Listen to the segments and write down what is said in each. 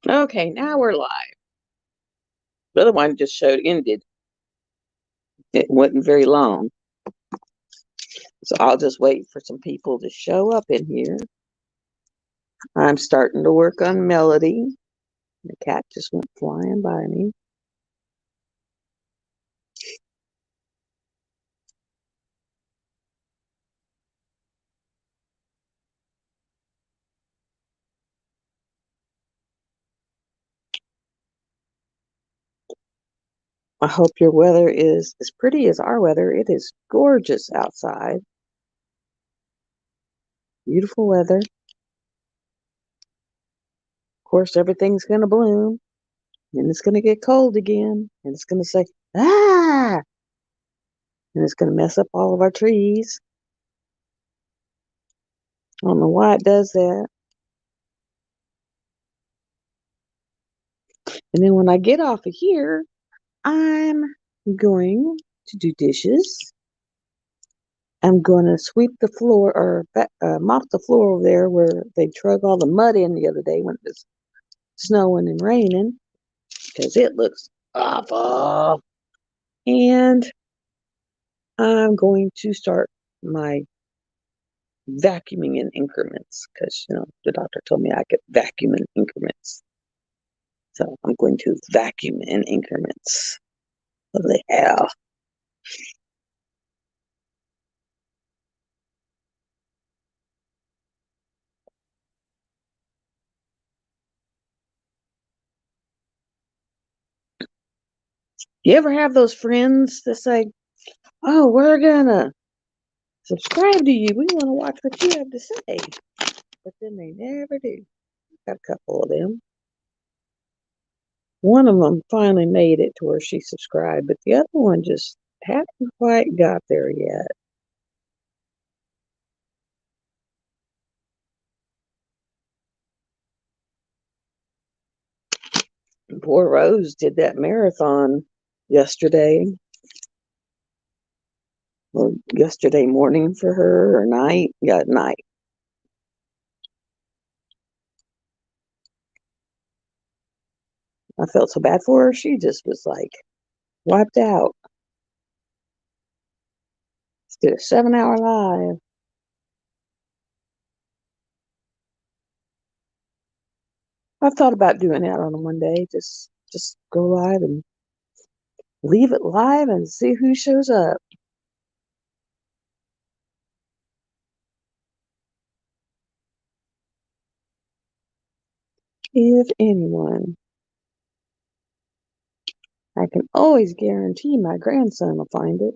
Okay, now we're live. The other one just showed ended. It wasn't very long. So I'll just wait for some people to show up in here. I'm starting to work on Melody. The cat just went flying by me. I hope your weather is as pretty as our weather. It is gorgeous outside. Beautiful weather. Of course, everything's going to bloom. And it's going to get cold again. And it's going to say, ah! And it's going to mess up all of our trees. I don't know why it does that. And then when I get off of here, I'm going to do dishes. I'm going to sweep the floor or mop the floor over there where they drug all the mud in the other day when it was snowing and raining because it looks awful. And I'm going to start my vacuuming in increments because, the doctor told me I could vacuum in increments. So I'm going to vacuum in increments. Lovely hell. You ever have those friends that say, oh, we're gonna subscribe to you. We want to watch what you have to say. But then they never do. Got a couple of them. One of them finally made it to where she subscribed, but the other one just hadn't quite got there yet. And poor Rose did that marathon yesterday. Well, yesterday morning for her or night. Yeah, night. I felt so bad for her. She just was like wiped out. She did a 7-hour live. I've thought about doing that on a Monday. Just go live and leave it live and see who shows up. If anyone, I can always guarantee my grandson will find it.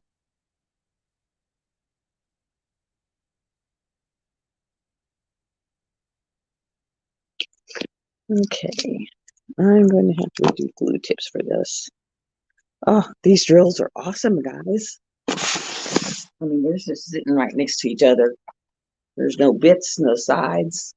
Okay, I'm going to have to do glue tips for this. Oh, these drills are awesome, guys. I mean, they're just sitting right next to each other. There's no bits, no sides.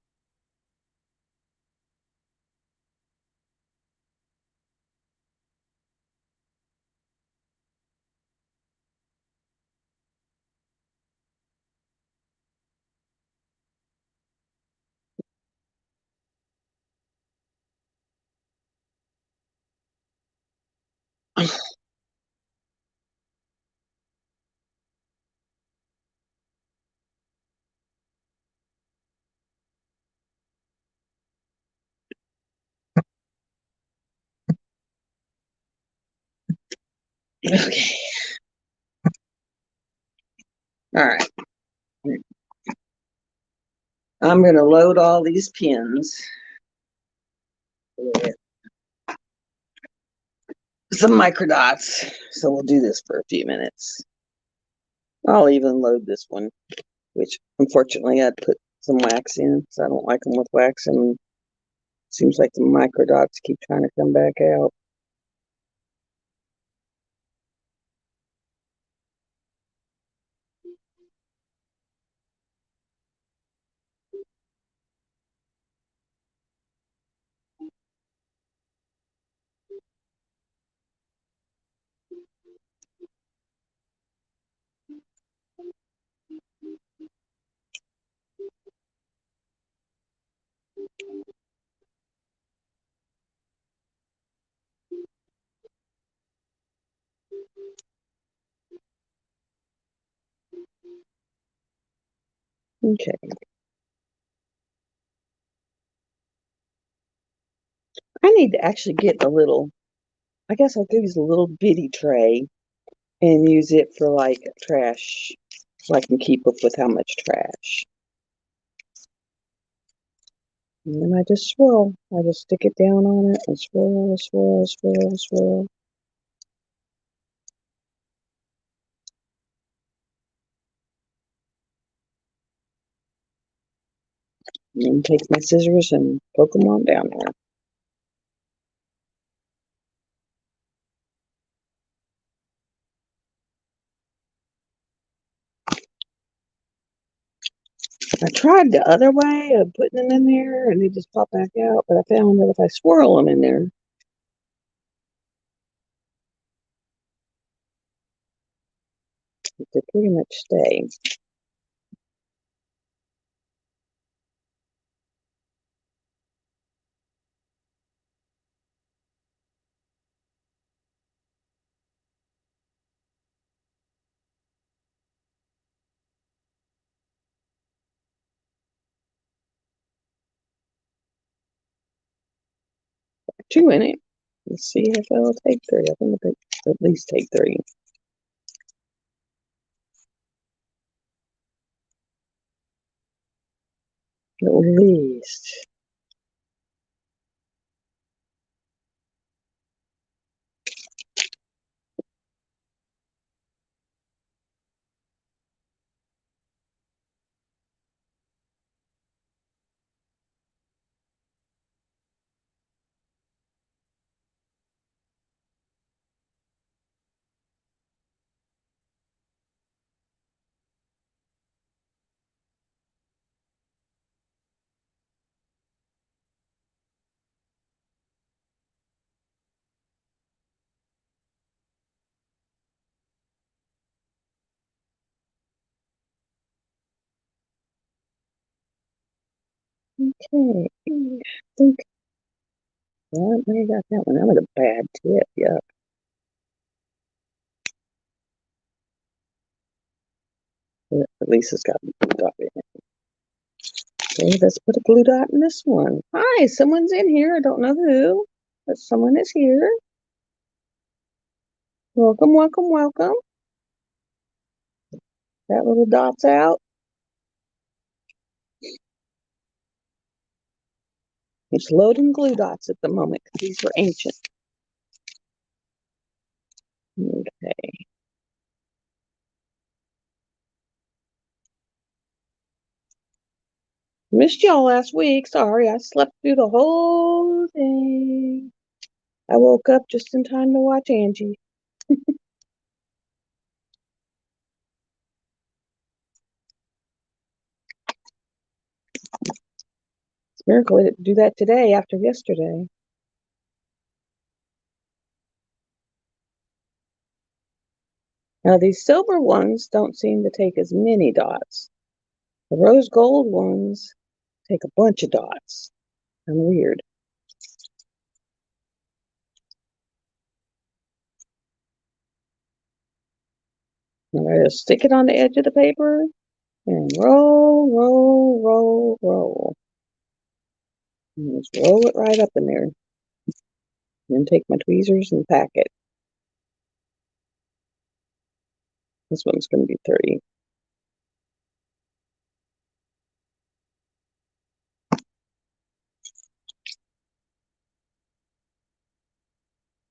Okay, all right. I'm going to load all these pins with some microdots. So we'll do this for a few minutes. I'll even load this one, which unfortunately I put some wax in, so I don't like them with wax, and seems like the microdots keep trying to come back out. Okay. I need to actually get a little, I guess I'll use a little bitty tray and use it for like trash, so I can keep up with how much trash. And then I just swirl. I just stick it down on it and swirl, swirl, swirl, swirl. And then take my scissors and poke them on down there. I tried the other way of putting them in there and they just pop back out, but I found that if I swirl them in there, they pretty much stay. Two in it. Let's see if it'll take three. I think it'll at least take three. At least. Okay. I think that may got that one. That was a bad tip. Yeah. At least it's got a blue dot in it. Okay, let's put a blue dot in this one. Hi, someone's in here. I don't know who, but someone is here. Welcome, welcome, welcome. That little dot's out. It's loading glue dots at the moment because these were ancient. Okay. Missed y'all last week. Sorry, I slept through the whole thing. I woke up just in time to watch Angie. It's a miracle I didn't do that today after yesterday. Now, these silver ones don't seem to take as many dots. The rose gold ones take a bunch of dots. I'm weird. And I just stick it on the edge of the paper and roll, roll, roll, roll. And just roll it right up in there. And then take my tweezers and pack it. This one's going to be 30.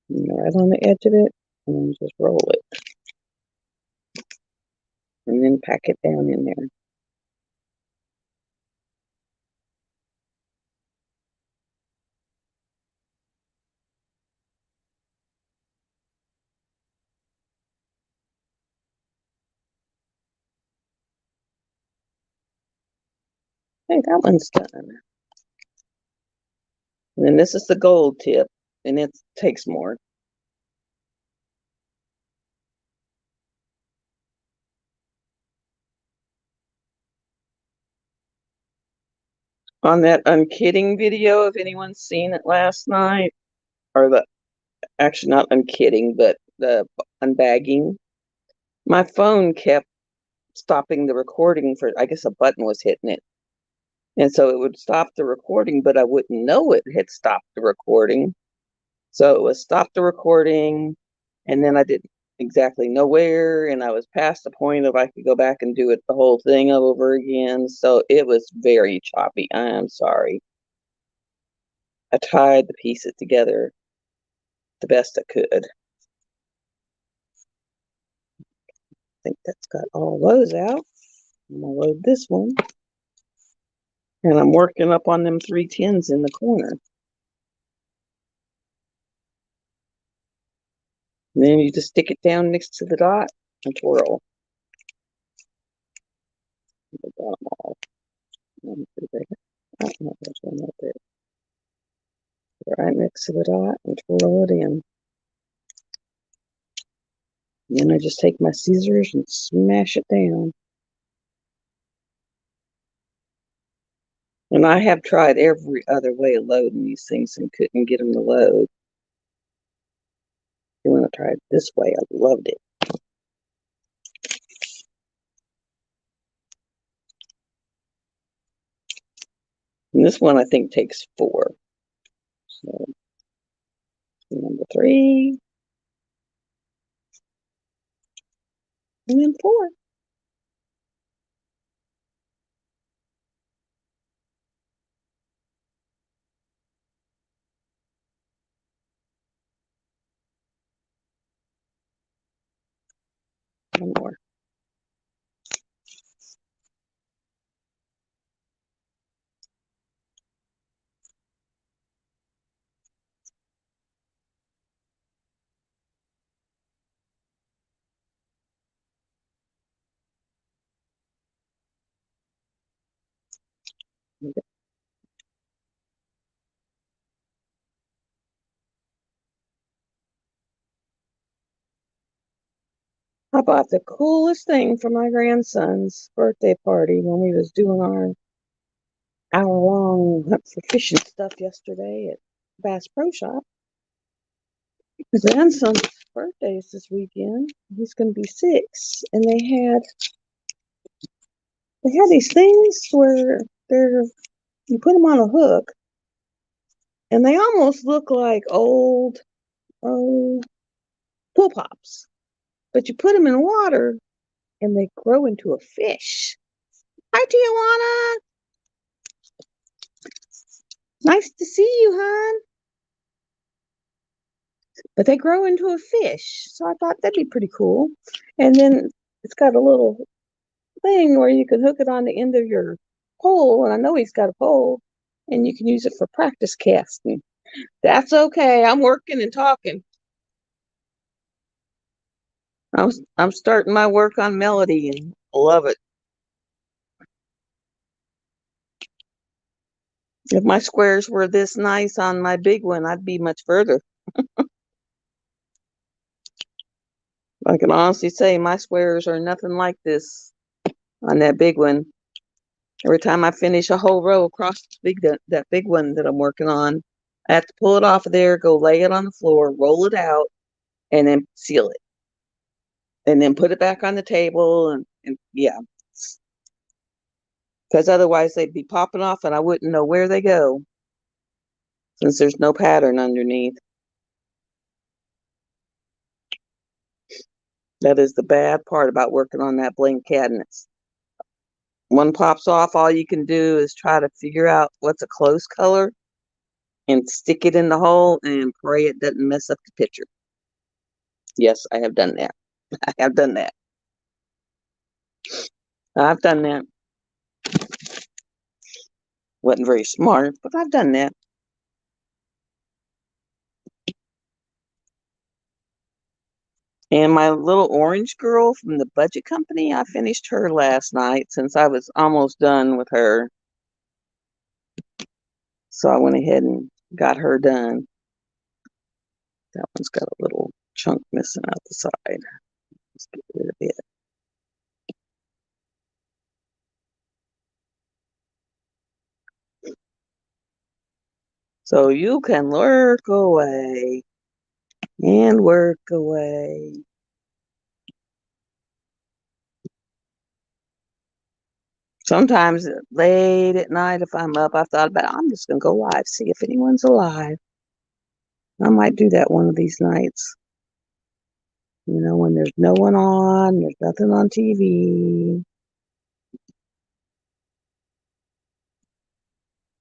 And right on the edge of it, and just roll it. And then pack it down in there. Hey, that one's done. And then this is the gold tip, and it takes more. On that unkidding video, if anyone's seen it last night, or the actually not unkidding, but the unbagging, my phone kept stopping the recording for, I guess a button was hitting it. And so it would stop the recording, but I wouldn't know it had stopped the recording. So it was stop the recording, and then I didn't exactly know where, and I was past the point of I could go back and do it the whole thing over again. So it was very choppy. I am sorry. I tried to piece it together the best I could. I think that's got all those out. I'm gonna load this one. And I'm working up on them 310s in the corner. And then you just stick it down next to the dot and twirl. The bottom off. Oh, no, there's one right there. Right next to the dot and twirl it in. And then I just take my scissors and smash it down. And I have tried every other way of loading these things and couldn't get them to load. And when I tried this way, I loved it. And this one I think takes 4. So number 3. And then 4. One more. I bought the coolest thing for my grandson's birthday party when we was doing our hour-long hunt for fishing stuff yesterday at Bass Pro Shop. His grandson's birthday is this weekend. He's going to be 6, and they had these things where you put them on a hook, and they almost look like old pull pops, but you put them in water, and they grow into a fish. Hi, Tijuana. Nice to see you, hon. But they grow into a fish, so I thought that'd be pretty cool. And then it's got a little thing where you can hook it on the end of your pole, and I know he's got a pole, and you can use it for practice casting. That's okay. I'm working and talking. I'm starting my work on Melody and love it. If my squares were this nice on my big one, I'd be much further. I can honestly say my squares are nothing like this on that big one. Every time I finish a whole row across that big one that I'm working on, I have to pull it off of there, go lay it on the floor, roll it out, and then seal it. And then put it back on the table and yeah. Because otherwise they'd be popping off and I wouldn't know where they go since there's no pattern underneath. That is the bad part about working on that blank cabinets. One pops off, all you can do is try to figure out what's a close color and stick it in the hole and pray it doesn't mess up the picture. Yes, I have done that. I have done that. I've done that. Wasn't very smart, but I've done that. And my little orange girl from the budget company, I finished her last night since I was almost done with her. So I went ahead and got her done. That one's got a little chunk missing out the side. Let's get rid of it. So you can work away and work away. Sometimes late at night, if I'm up, I've thought about it, I'm just going to go live, see if anyone's alive. I might do that one of these nights. You know, when there's no one on, there's nothing on TV.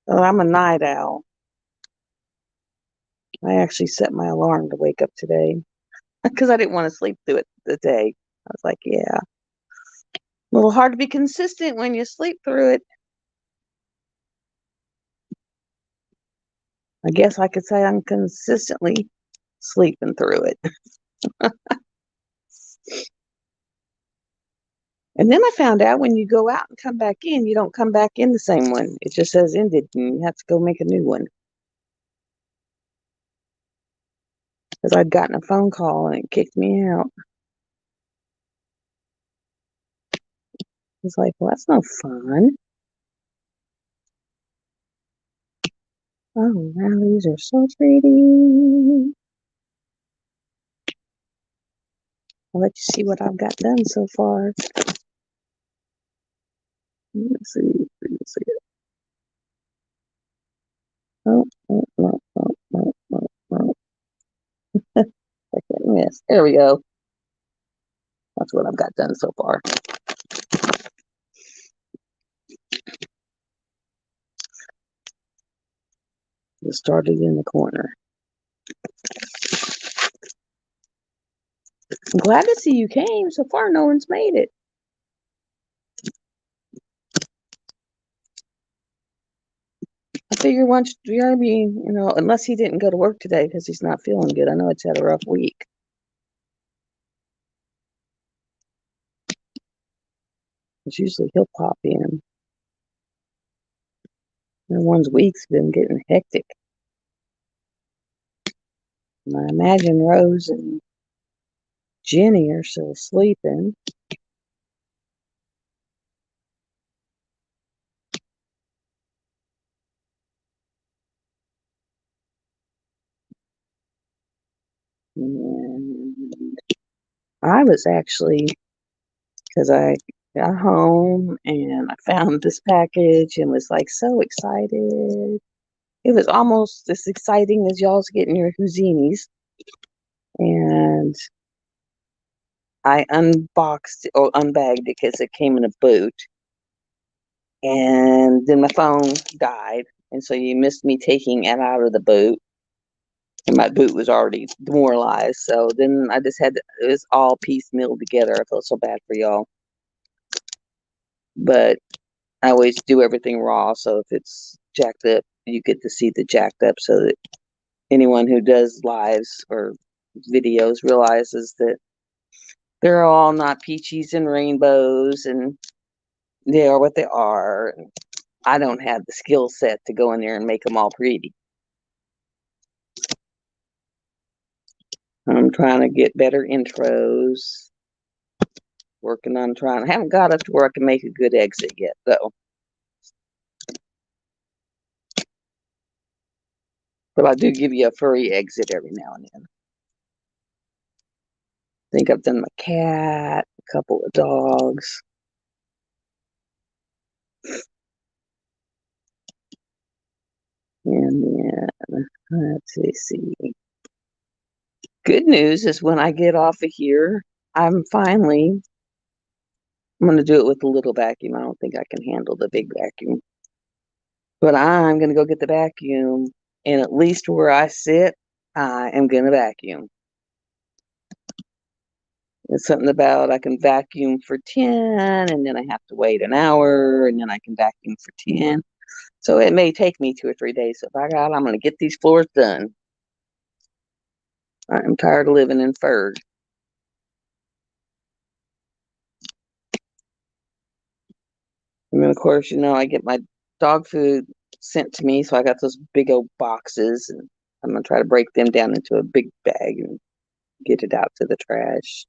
Oh, I'm a night owl. I actually set my alarm to wake up today because I didn't want to sleep through it the day. I was like, yeah, a little hard to be consistent when you sleep through it. I guess I could say I'm consistently sleeping through it. And then I found out when you go out and come back in, you don't come back in the same one. It just says ended and you have to go make a new one. Because I'd gotten a phone call and it kicked me out. It's like, well, that's no fun. Oh, wow, these are so pretty. I'll let you see what I've got done so far. Let's see. Let's see. Oh, oh, oh, oh, oh, oh, oh. I can't miss. There we go. That's what I've got done so far. Just started in the corner. I'm glad to see you came. So far, no one's made it. I figure once Jeremy, unless he didn't go to work today because he's not feeling good. I know it's had a rough week. Because usually he'll pop in. Everyone's week's been getting hectic. And I imagine Rose and Jenny are still sleeping. And I was actually, because I got home and I found this package and was like so excited. It was almost as exciting as y'all's getting your Housinis. And I unboxed or unbagged it because it came in a boot. And then my phone died. And so you missed me taking it out of the boot. And my boot was already demoralized. So then I just it was all piecemeal together. I felt so bad for y'all. But I always do everything raw. So if it's jacked up, you get to see the jacked up so that anyone who does lives or videos realizes that they're all not peaches and rainbows and they are what they are. I don't have the skill set to go in there and make them all pretty. I'm trying to get better intros. Working on I haven't got up to where I can make a good exit yet, though. But I do give you a furry exit every now and then. I think I've done my cat, a couple of dogs. And then, let's see. Good news is when I get off of here, I'm going to do it with a little vacuum. I don't think I can handle the big vacuum. But I'm going to go get the vacuum. And at least where I sit, I am going to vacuum. It's something about I can vacuum for 10 and then I have to wait an hour and then I can vacuum for 10. So it may take me 2 or 3 days. So by God, I'm going to get these floors done. I'm tired of living in fur. And then, of course, I get my dog food sent to me. So I got those big old boxes and I'm going to try to break them down into a big bag and get it out to the trash.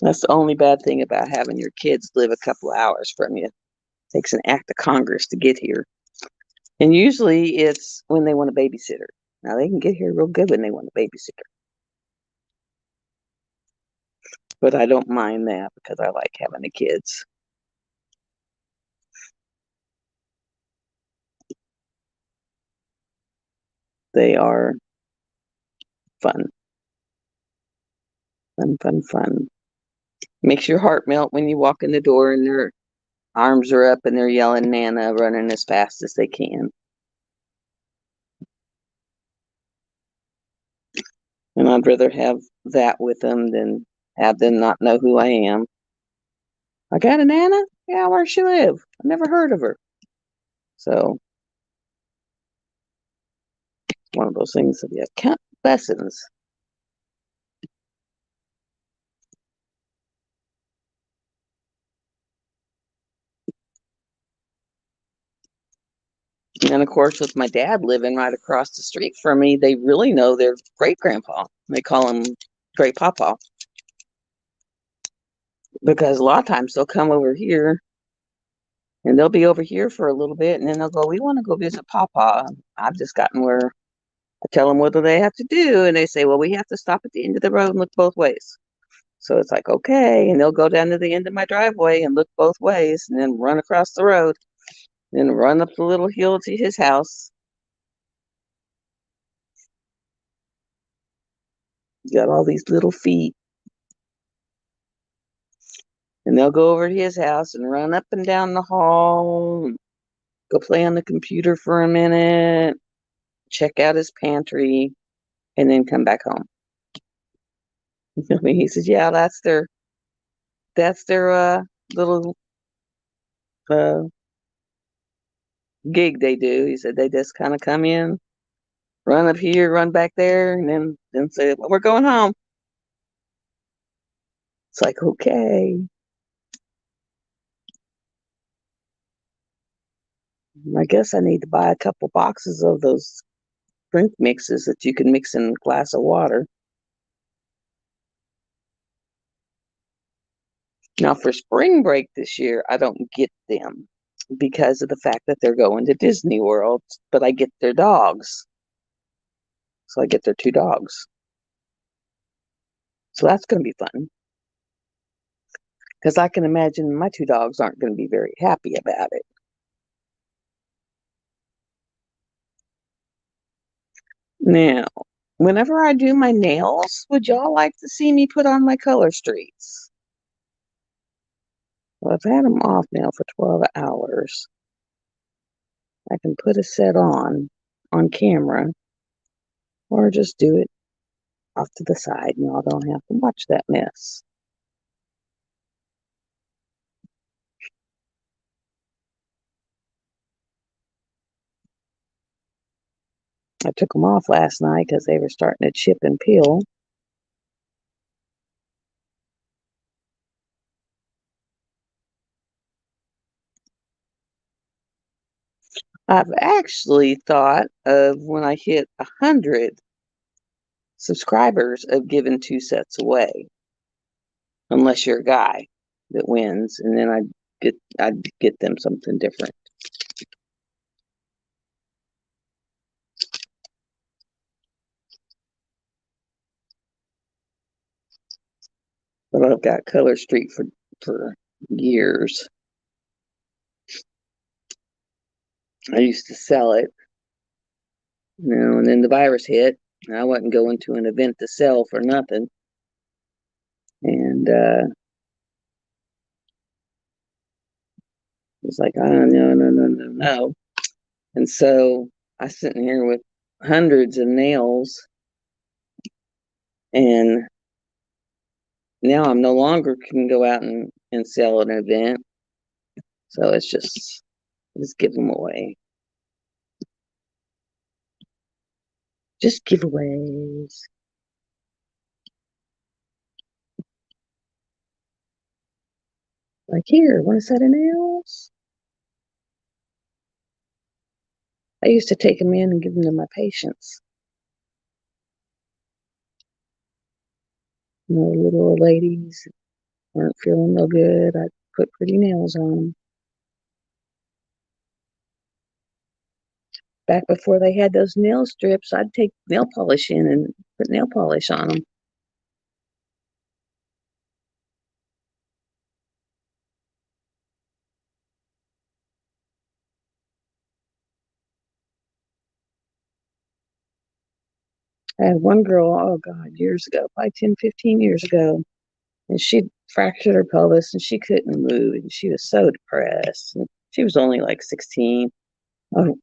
That's the only bad thing about having your kids live a couple of hours from you. It takes an act of Congress to get here. And usually it's when they want a babysitter. Now they can get here real good when they want a babysitter. But I don't mind that because I like having the kids. They are fun, fun, fun, fun. Makes your heart melt when you walk in the door and their arms are up and they're yelling Nana, running as fast as they can. And I'd rather have that with them than have them not know who I am. I got a Nana? Yeah, where she live? I never heard of her. So, one of those things of, yeah, count lessons. And of course, with my dad living right across the street from me, they really know their great grandpa. They call him Great Papa because a lot of times they'll come over here and they'll be over here for a little bit and then they'll go, "We want to go visit Papa." I've just gotten where I tell them what do they have to do, and they say, "Well, we have to stop at the end of the road and look both ways." So it's like, okay, and they'll go down to the end of my driveway and look both ways and then run across the road, then run up the little hill to his house. Got all these little feet. And they'll go over to his house and run up and down the hall, and go play on the computer for a minute, check out his pantry, and then come back home. I mean, he says, "Yeah, that's their little uh, gig they do." He said they just kind of come in, run up here, run back there, and then say, "Well, we're going home." It's like, okay, I guess I need to buy a couple boxes of those drink mixes that you can mix in a glass of water. Now, for spring break this year, I don't get them because of the fact that they're going to Disney World, but I get their dogs. So I get their two dogs. So that's going to be fun because I can imagine my two dogs aren't going to be very happy about it. Now, whenever I do my nails, would y'all like to see me put on my color streaks? Well, I've had them off now for 12 hours. I can put a set on camera or just do it off to the side and y'all don't have to watch that mess. I took them off last night because they were starting to chip and peel. I've actually thought of when I hit 100 subscribers of giving two sets away, unless you're a guy that wins, and then I'd get them something different. But I've got Color Street for years. I used to sell it, and then the virus hit, and I wasn't going to an event to sell for nothing. And it was like, oh, no, no, no, no, no. And so I was sitting here with hundreds of nails, and now I'm no longer can go out and sell an event. So it's just give them away. Just giveaways. Like, here, want a set of nails? I used to take them in and give them to my patients. Little old ladies weren't feeling no good. I'd put pretty nails on them. Back before they had those nail strips, I'd take nail polish in and put nail polish on them. I had one girl, oh God, years ago, probably 10, 15 years ago, and she fractured her pelvis and she couldn't move and she was so depressed. And she was only like 16.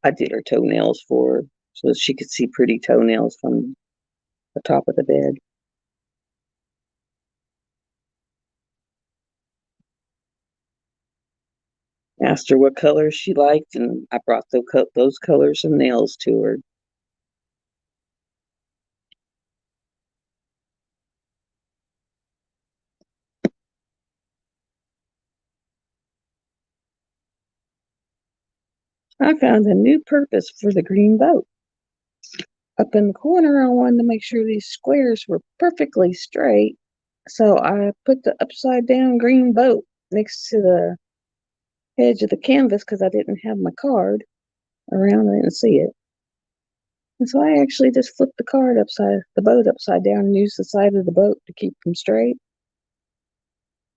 I did her toenails for her so she could see pretty toenails from the top of the bed. Asked her what colors she liked, and I brought those colors of nails to her. I found a new purpose for the green boat. Up in the corner, I wanted to make sure these squares were perfectly straight, so I put the upside down green boat next to the edge of the canvas because I didn't have my card around. I didn't see it. And so I actually just flipped the boat upside down and used the side of the boat to keep them straight.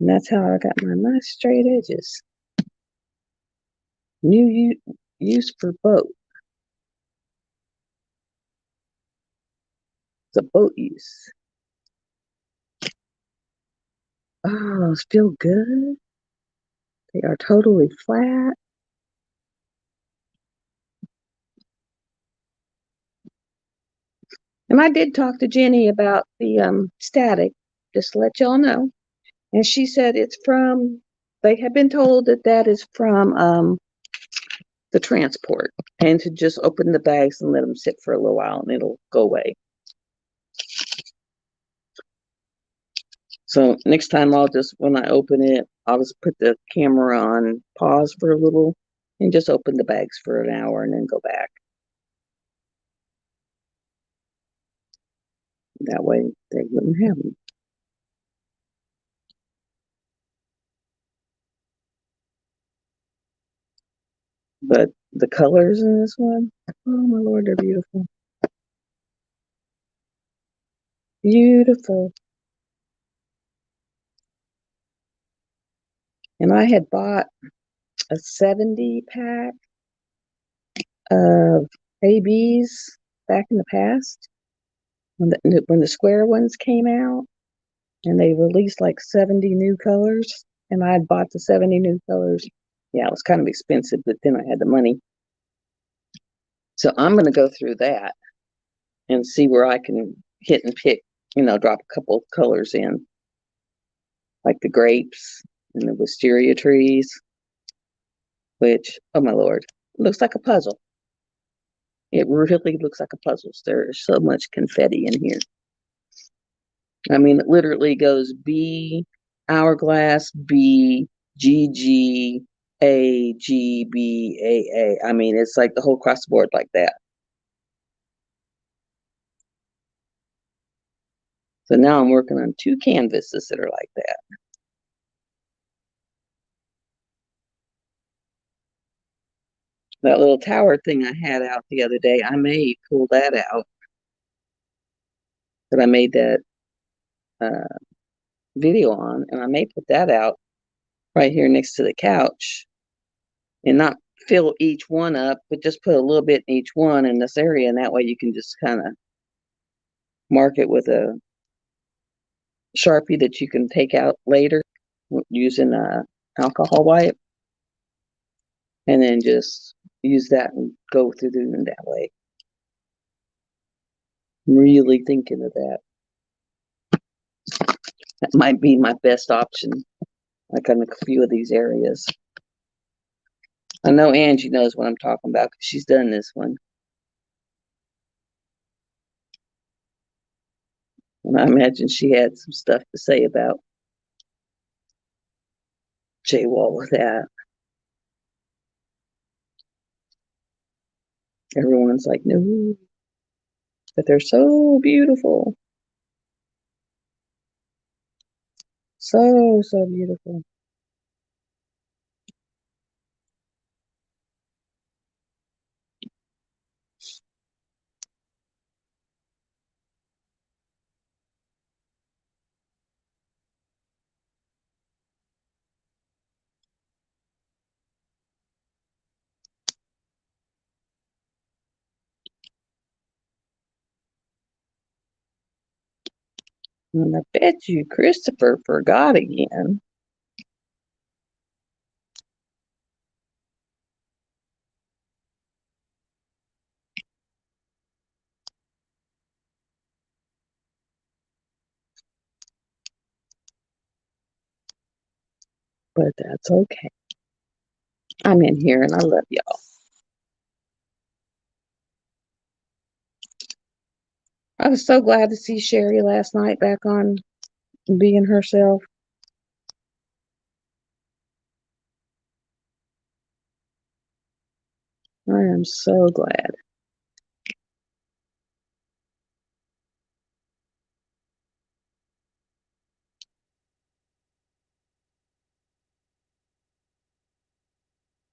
And that's how I got my nice straight edges. New use for boat. It's a boat use. Oh, still good. They are totally flat. And I did talk to Jenny about the static, just to let y'all know. And she said they have been told that that is from the transport, and to just open the bags and let them sit for a little while and it'll go away. So next time when I open it, I'll just put the camera on pause for a little and just open the bags for an hour and then go back. That way they wouldn't have them. But the colors in this one, oh my Lord, they're beautiful. Beautiful. And I had bought a 70 pack of ABs back in the past when the square ones came out, and they released like 70 new colors, and I had bought the 70 new colors. Yeah, it was kind of expensive, but then I had the money. So I'm going to go through that and see where I can hit and pick, drop a couple of colors in, like the grapes and the wisteria trees, which, oh my Lord, looks like a puzzle. It really looks like a puzzle. There's so much confetti in here. I mean, it literally goes B, hourglass, B, G, G, A, G, B, A, A. I mean, it's like the whole cross the board like that. So now I'm working on 2 canvases that are like that. That little tower thing I had out the other day, I may pull that out. That I made that uh, video on, and I may put that out right here next to the couch and not fill each one up, but just put a little bit in each one in this area, and that way you can just kind of mark it with a Sharpie that you can take out later using a alcohol wipe, and then just use that and go through them that way. I'm really thinking of that. That might be my best option, like on a few of these areas. I know Angie knows what I'm talking about because she's done this one. And I imagine she had some stuff to say about J-Wall with that. Everyone's like, no, but they're so beautiful. So, so beautiful. And I bet you Christopher forgot again. But that's okay. I'm in here and I love y'all. I was so glad to see Sherry last night back on being herself. I am so glad.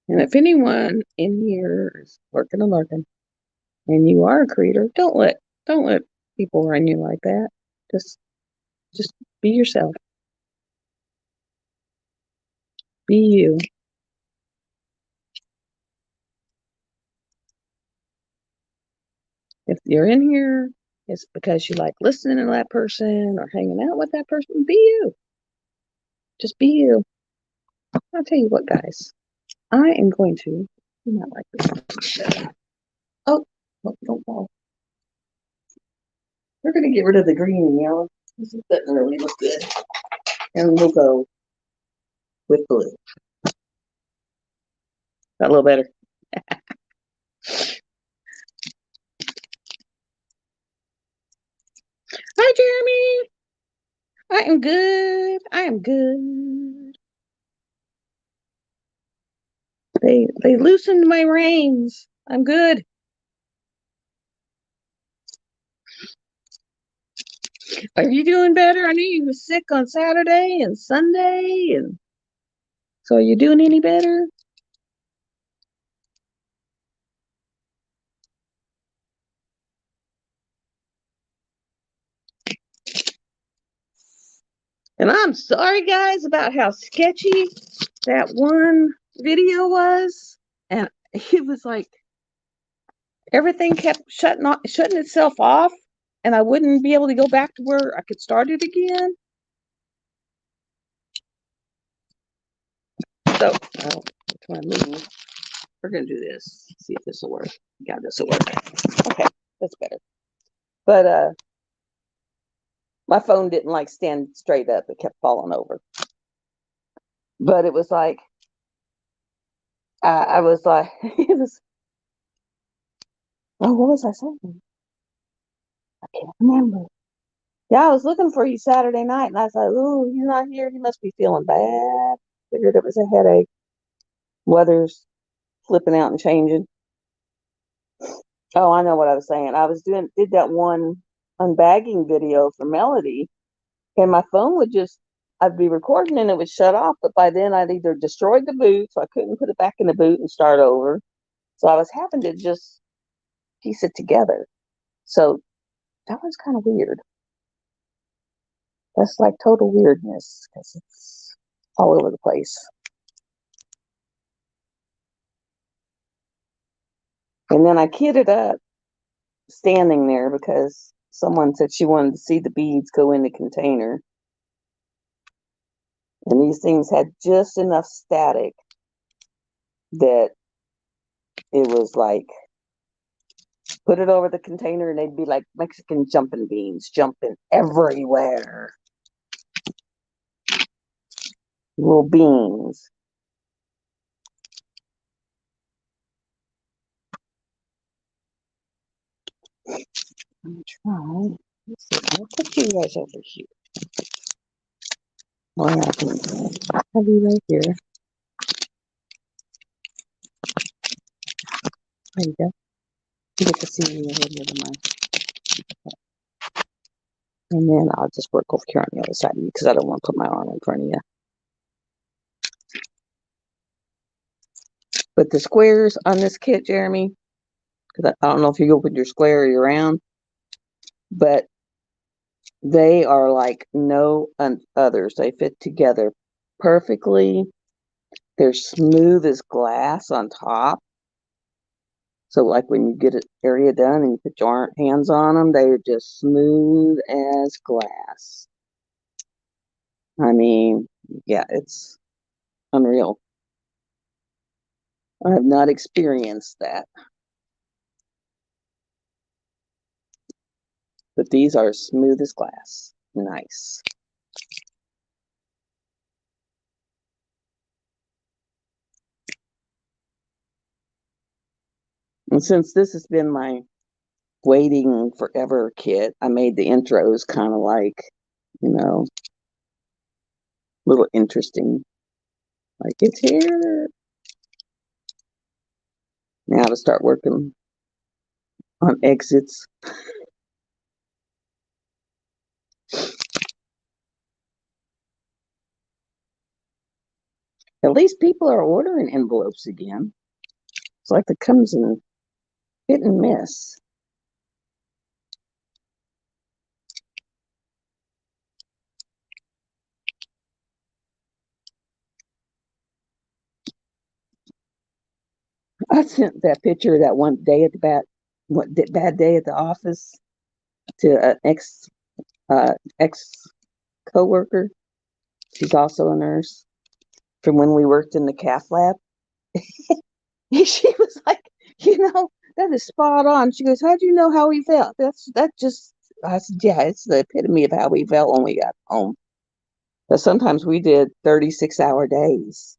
And if anyone in here is working and lurking, and you are a creator, don't let people run you like that. Just be yourself. Be you. If you're in here, it's because you like listening to that person or hanging out with that person. Be you. Just be you. I'll tell you what, guys. I am going to. You might like this. Oh, don't fall. We're going to get rid of the green and yellow. This doesn't really look good. And we'll go with blue. Got a little better. Hi, Jeremy. I am good. I am good. They loosened my reins. I'm good. Are you doing better? I knew you were sick on Saturday and Sunday, and so are you doing any better? And I'm sorry, guys, about how sketchy that one video was. And it was like everything kept shutting itself off, and I wouldn't be able to go back to where I could start it again. So, which one move? We're gonna do this. See if this will work. Yeah, this will work. Okay, that's better. But my phone didn't like stand straight up; it kept falling over. But it was like I was like, it was. Oh, what was I saying? I can't remember. Yeah, I was looking for you Saturday night, and I was like, "Ooh, he's not here. He must be feeling bad." Figured it was a headache. Weather's flipping out and changing. Oh, I know what I was saying. I was did that one unbagging video for Melody, and my phone would just I'd be recording and it would shut off, but by then I'd either destroyed the boot, so I couldn't put it back in the boot and start over. So I was having to just piece it together. So that was kind of weird. That's like total weirdness because it's all over the place. And then I kidded up standing there because someone said she wanted to see the beads go in the container. And these things had just enough static that it was like put it over the container and they'd be like Mexican jumping beans jumping everywhere. Little beans. I'm gonna try. Let's see. I'll put you guys over here. Well, I can have you right here. There you go. You get to see me a little bit of mine. And then I'll just work over here on the other side of you because I don't want to put my arm in front of you. But the squares on this kit, Jeremy, because I don't know if you opened your square or your round, but they are like no others. They fit together perfectly. They're smooth as glass on top. So like when you get an area done and you put your hands on them, they're just smooth as glass. I mean, yeah, it's unreal. I have not experienced that, but these are smooth as glass. Nice. And since this has been my waiting forever kit, I made the intros kind of like, you know, a little interesting. Like it's here now to start working on exits. At least people are ordering envelopes again. It's like it comes in hit and miss. I sent that picture of that one day at the bad day at the office to an ex coworker. She's also a nurse from when we worked in the cath lab. She was like, that is spot on. She goes, how'd you know how we felt? That just I said, yeah, it's the epitome of how we felt when we got home. But sometimes we did 36-hour days.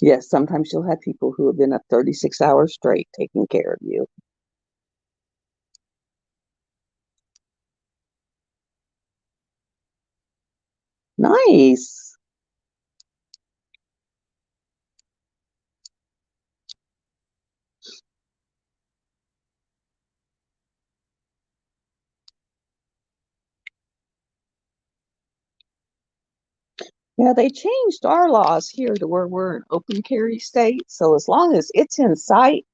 Yes, sometimes you'll have people who have been up 36 hours straight taking care of you. Nice. Yeah, they changed our laws here to where we're an open carry state. So as long as it's in sight,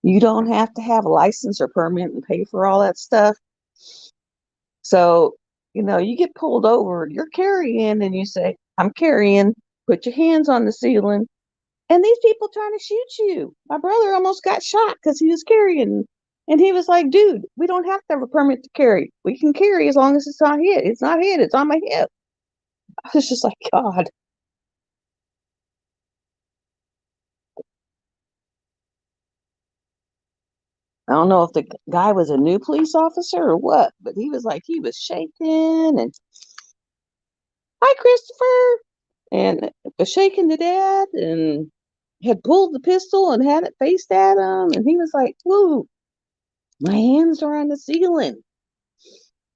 you don't have to have a license or permit and pay for all that stuff. So, you get pulled over, you're carrying, and you say, I'm carrying, put your hands on the ceiling. And these people trying to shoot you. My brother almost got shot because he was carrying. And he was like, dude, we don't have to have a permit to carry. We can carry as long as it's not hit. It's not hit, it's on my hip. I was just like, God. I don't know if the guy was a new police officer or what, but he was like, he was shaking and, hi, Christopher. And was shaking the dad and had pulled the pistol and had it faced at him. And he was like, whoa, my hands are on the ceiling.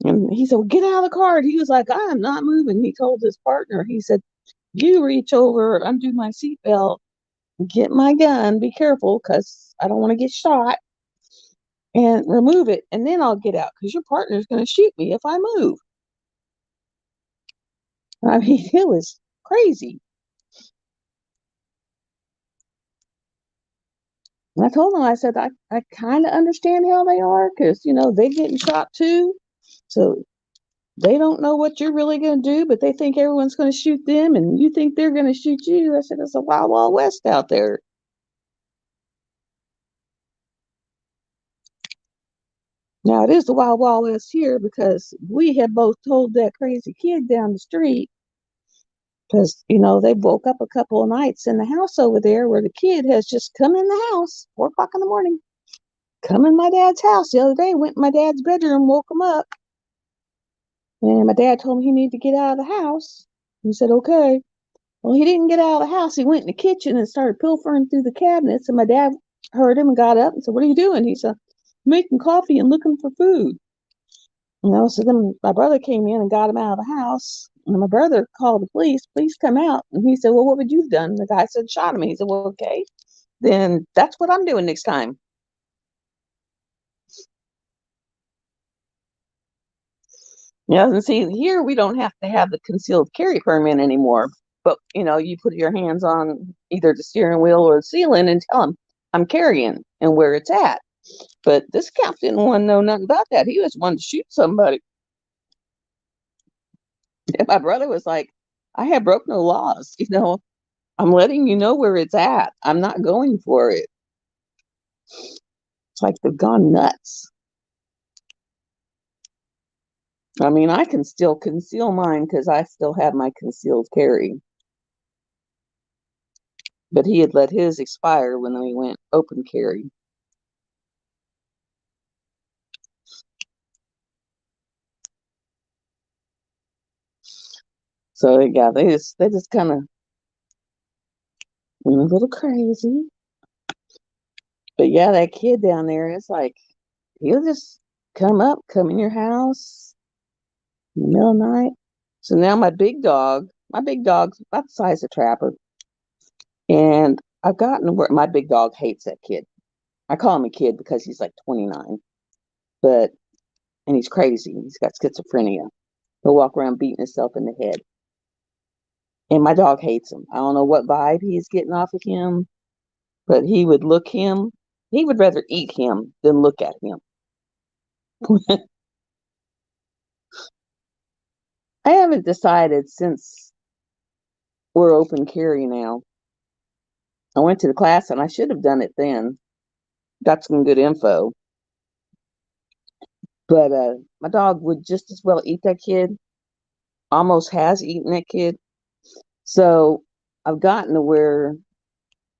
And he said, well, get out of the car. And he was like, I'm not moving. He told his partner, he said, you reach over, undo my seatbelt, get my gun, be careful because I don't want to get shot, and remove it. And then I'll get out because your partner's going to shoot me if I move. I mean, it was crazy. And I told him, I said, I kind of understand how they are because, they're getting shot too. So they don't know what you're really going to do, but they think everyone's going to shoot them and you think they're going to shoot you. I said, it's a wild, wild west out there. Now it is the wild, wild west here because we had both told that crazy kid down the street because, they woke up a couple of nights in the house over there where the kid has just come in the house, 4 o'clock in the morning, come in my dad's house the other day, went in my dad's bedroom, woke him up. And my dad told him he needed to get out of the house. He said, okay. Well, he didn't get out of the house. He went in the kitchen and started pilfering through the cabinets. And my dad heard him and got up and said, what are you doing? He said, making coffee and looking for food. So then my brother came in and got him out of the house. And my brother called the police. Police come out. And he said, well, what would you have done? The guy said, shot him. He said, well, okay. Then that's what I'm doing next time. And see, here we don't have to have the concealed carry permit anymore. But, you put your hands on either the steering wheel or the ceiling and tell them, I'm carrying and where it's at. But this cop didn't want to know nothing about that. He just wanted to shoot somebody. And my brother was like, I have broke no laws. I'm letting you know where it's at. I'm not going for it. It's like they've gone nuts. I mean, I can still conceal mine because I still have my concealed carry. But he had let his expire when we went open carry. So yeah, they just kind of went a little crazy. But yeah, that kid down there, it's like he'll just come in your house in the middle of the night. So now my big dog's about the size of Trapper, and I've gotten where my big dog hates that kid. I call him a kid because he's like 29, but and he's crazy. He's got schizophrenia. He'll walk around beating himself in the head. And my dog hates him. I don't know what vibe he's getting off of him, but he would look him. He would rather eat him than look at him. I haven't decided since we're open carry now. I went to the class and I should have done it then. Got some good info. But my dog would just as well eat that kid. Almost has eaten that kid. So I've gotten to where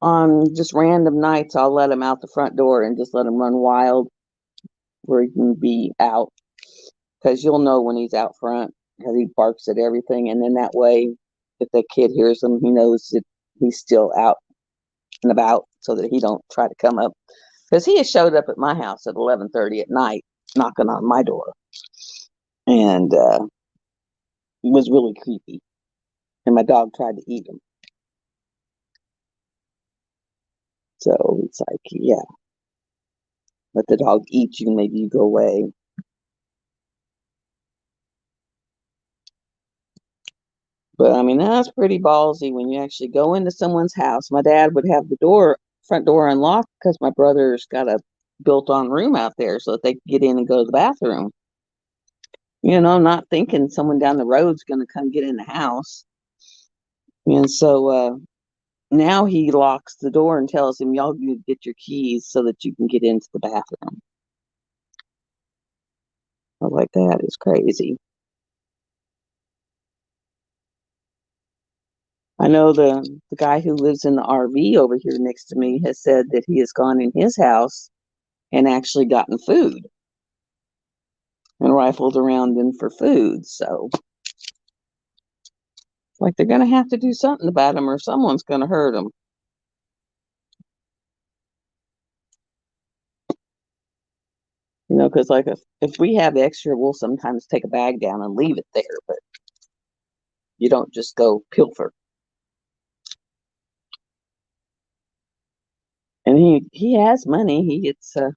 on just random nights I'll let him out the front door and just let him run wild where he can be out because you'll know when he's out front because he barks at everything, and then that way, if the kid hears him, he knows that he's still out and about, so that he don't try to come up. Because he has showed up at my house at 11:30 at night, knocking on my door, and it was really creepy. And my dog tried to eat him, so it's like, yeah, let the dog eat you, maybe you go away. But I mean, that's pretty ballsy when you actually go into someone's house. My dad would have the front door unlocked because my brother's got a built-on room out there so that they could get in and go to the bathroom. Not thinking someone down the road's going to come get in the house. And so now he locks the door and tells him, y'all need to get your keys so that you can get into the bathroom. I was like, that is crazy. I know the guy who lives in the RV over here next to me has said that he has gone in his house and actually gotten food and rifled around in for food. So, like, they're going to have to do something about him or someone's going to hurt him. Because, like, if we have extra, we'll sometimes take a bag down and leave it there, but you don't just go pilfer. And he has money. He gets a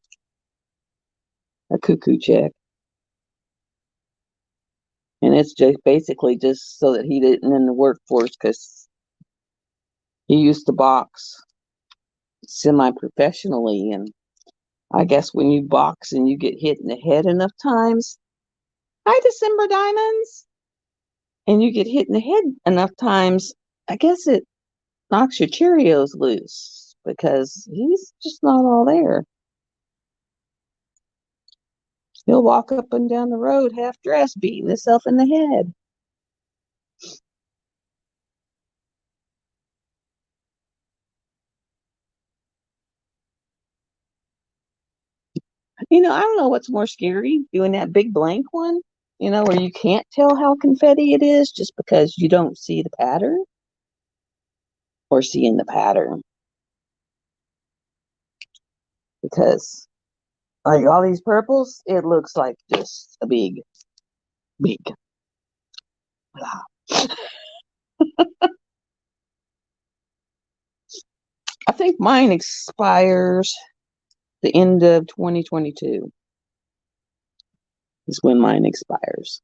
cuckoo check. And it's just basically just so that he didn't in the workforce because he used to box semi-professionally. And I guess when you box and you get hit in the head enough times, hi, December Diamonds, and you get hit in the head enough times, I guess it knocks your Cheerios loose because he's just not all there. He'll walk up and down the road half dressed, beating himself in the head. I don't know what's more scary, doing that big blank one, where you can't tell how confetti it is just because you don't see the pattern, or seeing the pattern. Because, like, all these purples, it looks like just a big, big blah. I think mine expires the end of 2022 is when mine expires.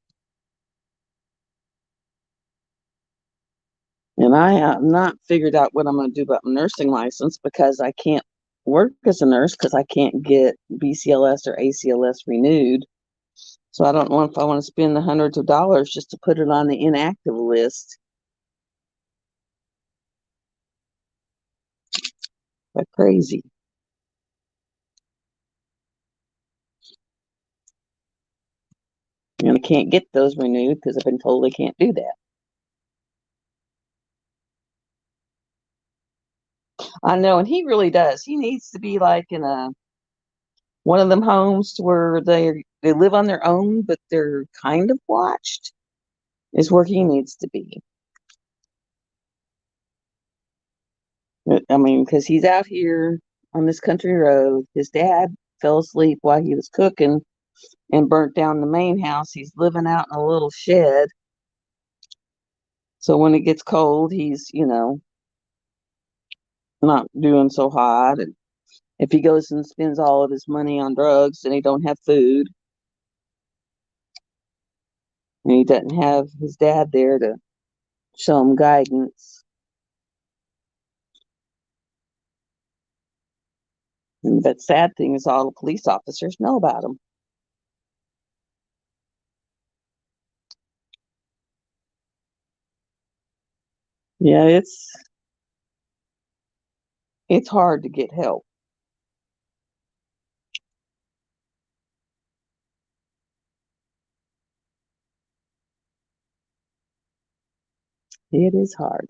And I have not figured out what I'm going to do about my nursing license because I can't work as a nurse because I can't get BCLS or ACLS renewed. So I don't know if I want to spend the hundreds of dollars just to put it on the inactive list. Like crazy. I can't get those renewed because I've been told I can't do that. I know, and he really does. He needs to be like in a one of them homes where they live on their own, but they're kind of watched. Is where he needs to be. I mean, because he's out here on this country road. His dad fell asleep while he was cooking and burnt down the main house. He's living out in a little shed. So when it gets cold, he's, not doing so hot. And if he goes and spends all of his money on drugs, then he don't have food. And he doesn't have his dad there to show him guidance. But sad thing is all the police officers know about him. Yeah, it's hard to get help. It is hard.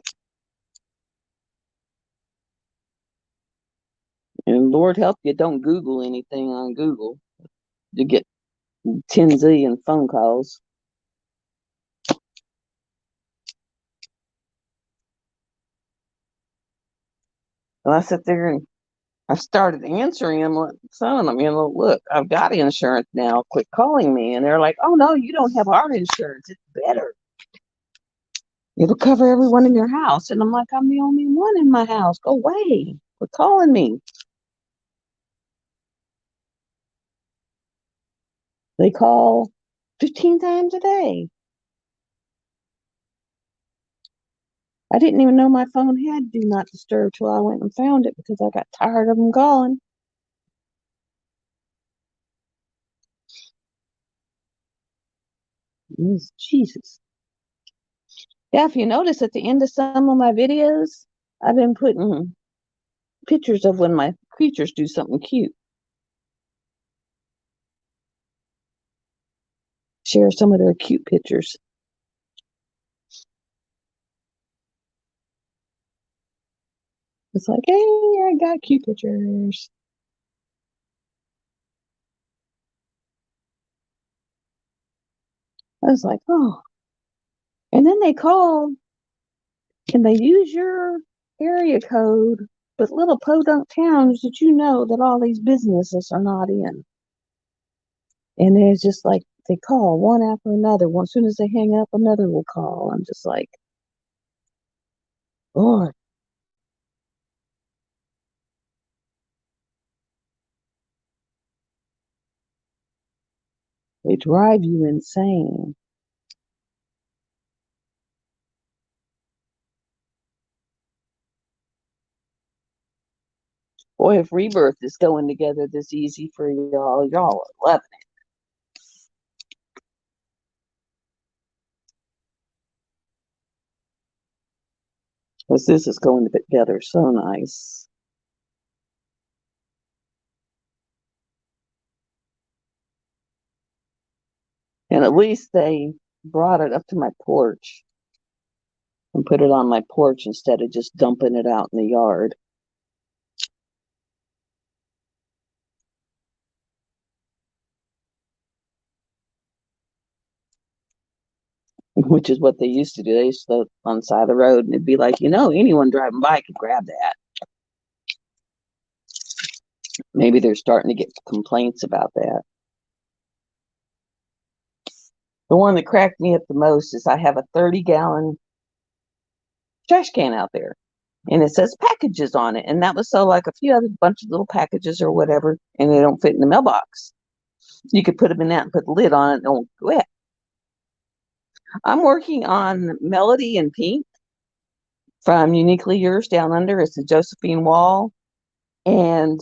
And Lord help you, don't Google anything on Google. You get 10 zillion phone calls. And I sit there and I started answering them, telling them, look, I've got insurance now. Quit calling me. And they're like, oh, no, you don't have our insurance. It's better. It'll cover everyone in your house. And I'm like, I'm the only one in my house. Go away. Quit calling me. They call 15 times a day. I didn't even know my phone had do not disturb till I went and found it because I got tired of them calling. Jesus. Yeah, if you notice at the end of some of my videos, I've been putting pictures of when my creatures do something cute. Share some of their cute pictures. It's like, hey, I got cute pictures. I was like, oh. And then they call and they use your area code, but little podunk towns that you know that all these businesses are not in. And it's just like they call one after another. As soon as they hang up, another will call. I'm just like, Lord, they drive you insane. Boy, if Rebirth is going together this easy for y'all are loving it. Because this is going together so nice. And at least they brought it up to my porch and put it on my porch instead of just dumping it out in the yard. Which is what they used to do. They used to go on the side of the road and it'd be like, anyone driving by could grab that. Maybe they're starting to get complaints about that. The one that cracked me up the most is I have a 30-gallon trash can out there and it says packages on it. And that was so like a few other bunch of little packages or whatever, and they don't fit in the mailbox. You could put them in that and put the lid on it and it won't go wet. I'm working on Melody and Pink from Uniquely Yours Down Under. It's a Josephine Wall. And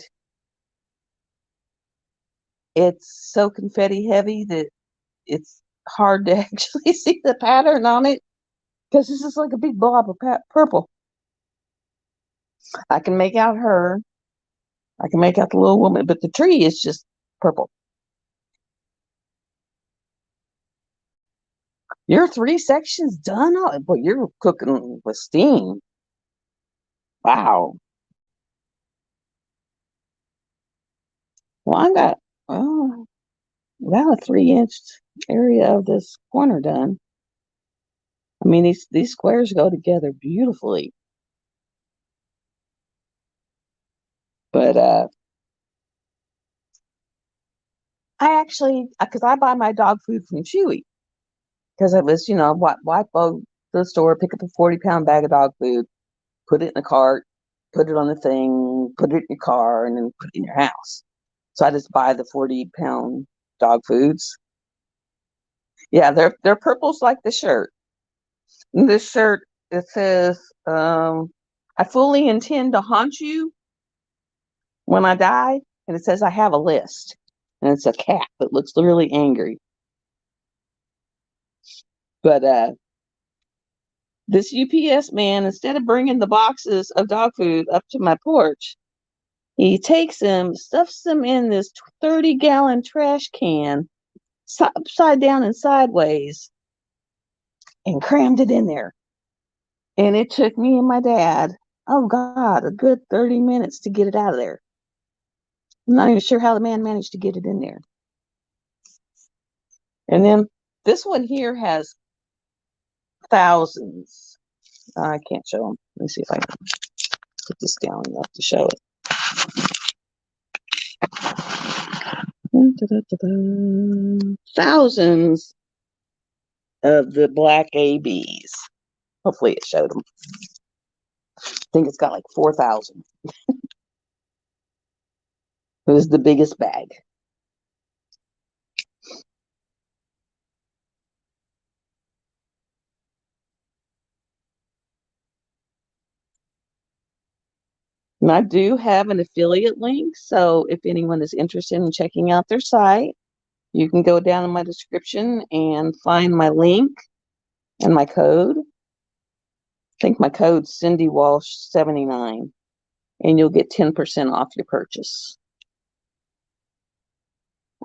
it's so confetti heavy that it's hard to actually see the pattern on it because this is like a big blob of purple. I can make out her. I can make out the little woman, but the tree is just purple. You're 3 sections done? Oh, but you're cooking with steam. Wow. Well, I got about a 3-inch area of this corner done. I mean, these squares go together beautifully. But I actually, because I buy my dog food from Chewy, because it was, why go to the store, pick up a 40-pound bag of dog food, put it in the cart, put it on the thing, put it in your car, and then put it in your house. So I just buy the 40-pound dog foods. Yeah, they're purples like the shirt. And this shirt, it says, I fully intend to haunt you when I die. And it says I have a list. And it's a cat that looks really angry. But this UPS man, instead of bringing the boxes of dog food up to my porch, he takes them, stuffs them in this 30-gallon trash can, upside down and sideways, and crammed it in there. And it took me and my dad, oh God, a good 30 minutes to get it out of there. I'm not even sure how the man managed to get it in there. And then this one here has thousands. I can't show them. Let me see if I can put this down enough to show it. Thousands of the black ABs. Hopefully it showed them. I think it's got like 4,000. It was the biggest bag. And I do have an affiliate link. So if anyone is interested in checking out their site, you can go down in my description and find my link and my code. I think my code's Cindy Walsh 79, and you'll get 10% off your purchase.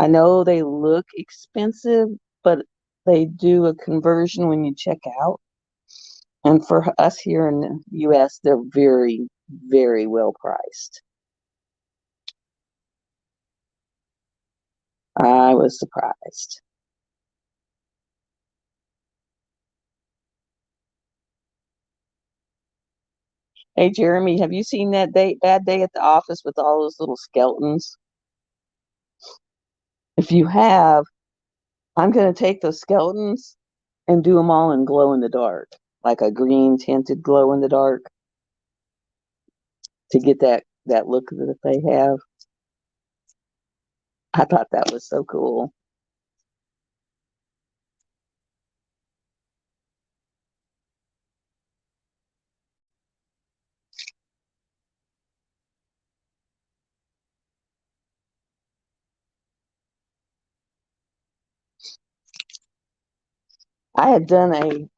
I know they look expensive, but they do a conversion when you check out. And for us here in the US, they're very, very well priced. I was surprised. Hey, Jeremy, have you seen that bad day at the office with all those little skeletons? If you have, I'm going to take those skeletons and do them all in glow in the dark, like a green tinted glow in the dark, to get that look that they have. I thought that was so cool. I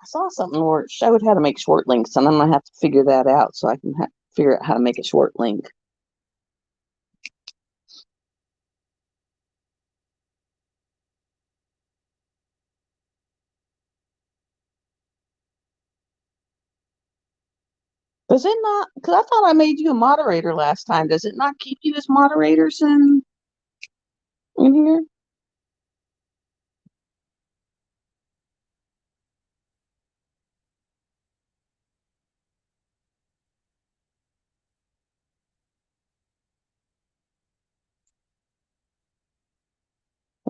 saw something where it showed how to make short links, and I'm gonna have to figure that out so I can figure out how to make a short link. Does it not? Because I thought I made you a moderator last time. Does it not keep you as moderators in here?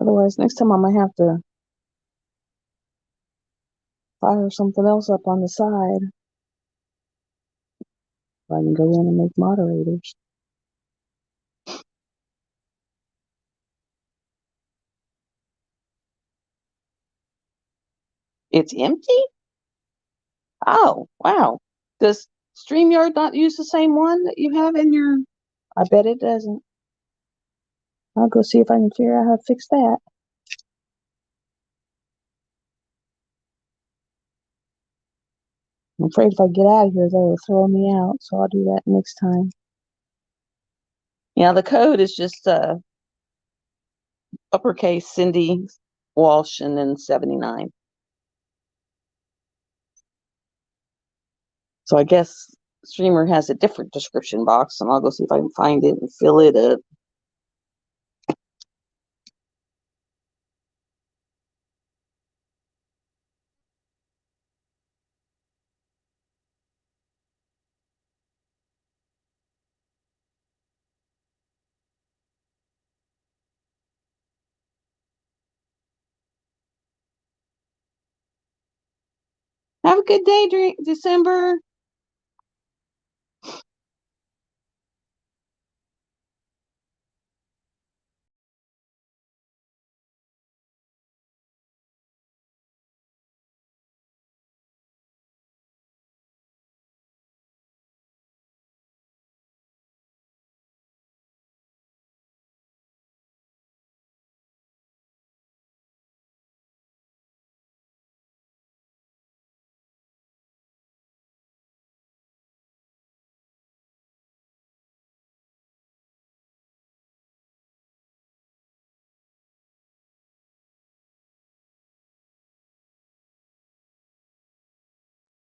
Otherwise, next time I might have to fire something else up on the side. So I can go in and make moderators. It's empty? Oh, wow. Does StreamYard not use the same one that you have in your... I bet it doesn't. I'll go see if I can figure out how to fix that. I'm afraid if I get out of here, they will throw me out, so I'll do that next time. Yeah, the code is just uppercase Cindy Walsh and then 79. So I guess Streamer has a different description box, and I'll go see if I can find it and fill it up. Have a good day, December.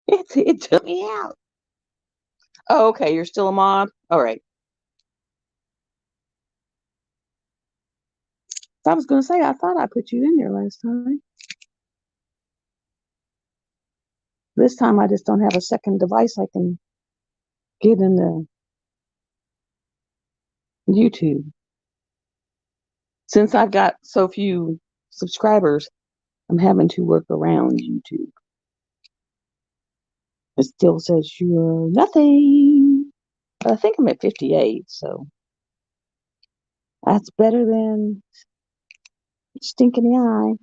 It took me out. Oh, okay. You're still a mod? All right. I was going to say, I thought I put you in there last time. This time I just don't have a second device I can get in the YouTube. Since I've got so few subscribers, I'm having to work around YouTube. It still says you're nothing. But I think I'm at 58, so that's better than stink in the eye.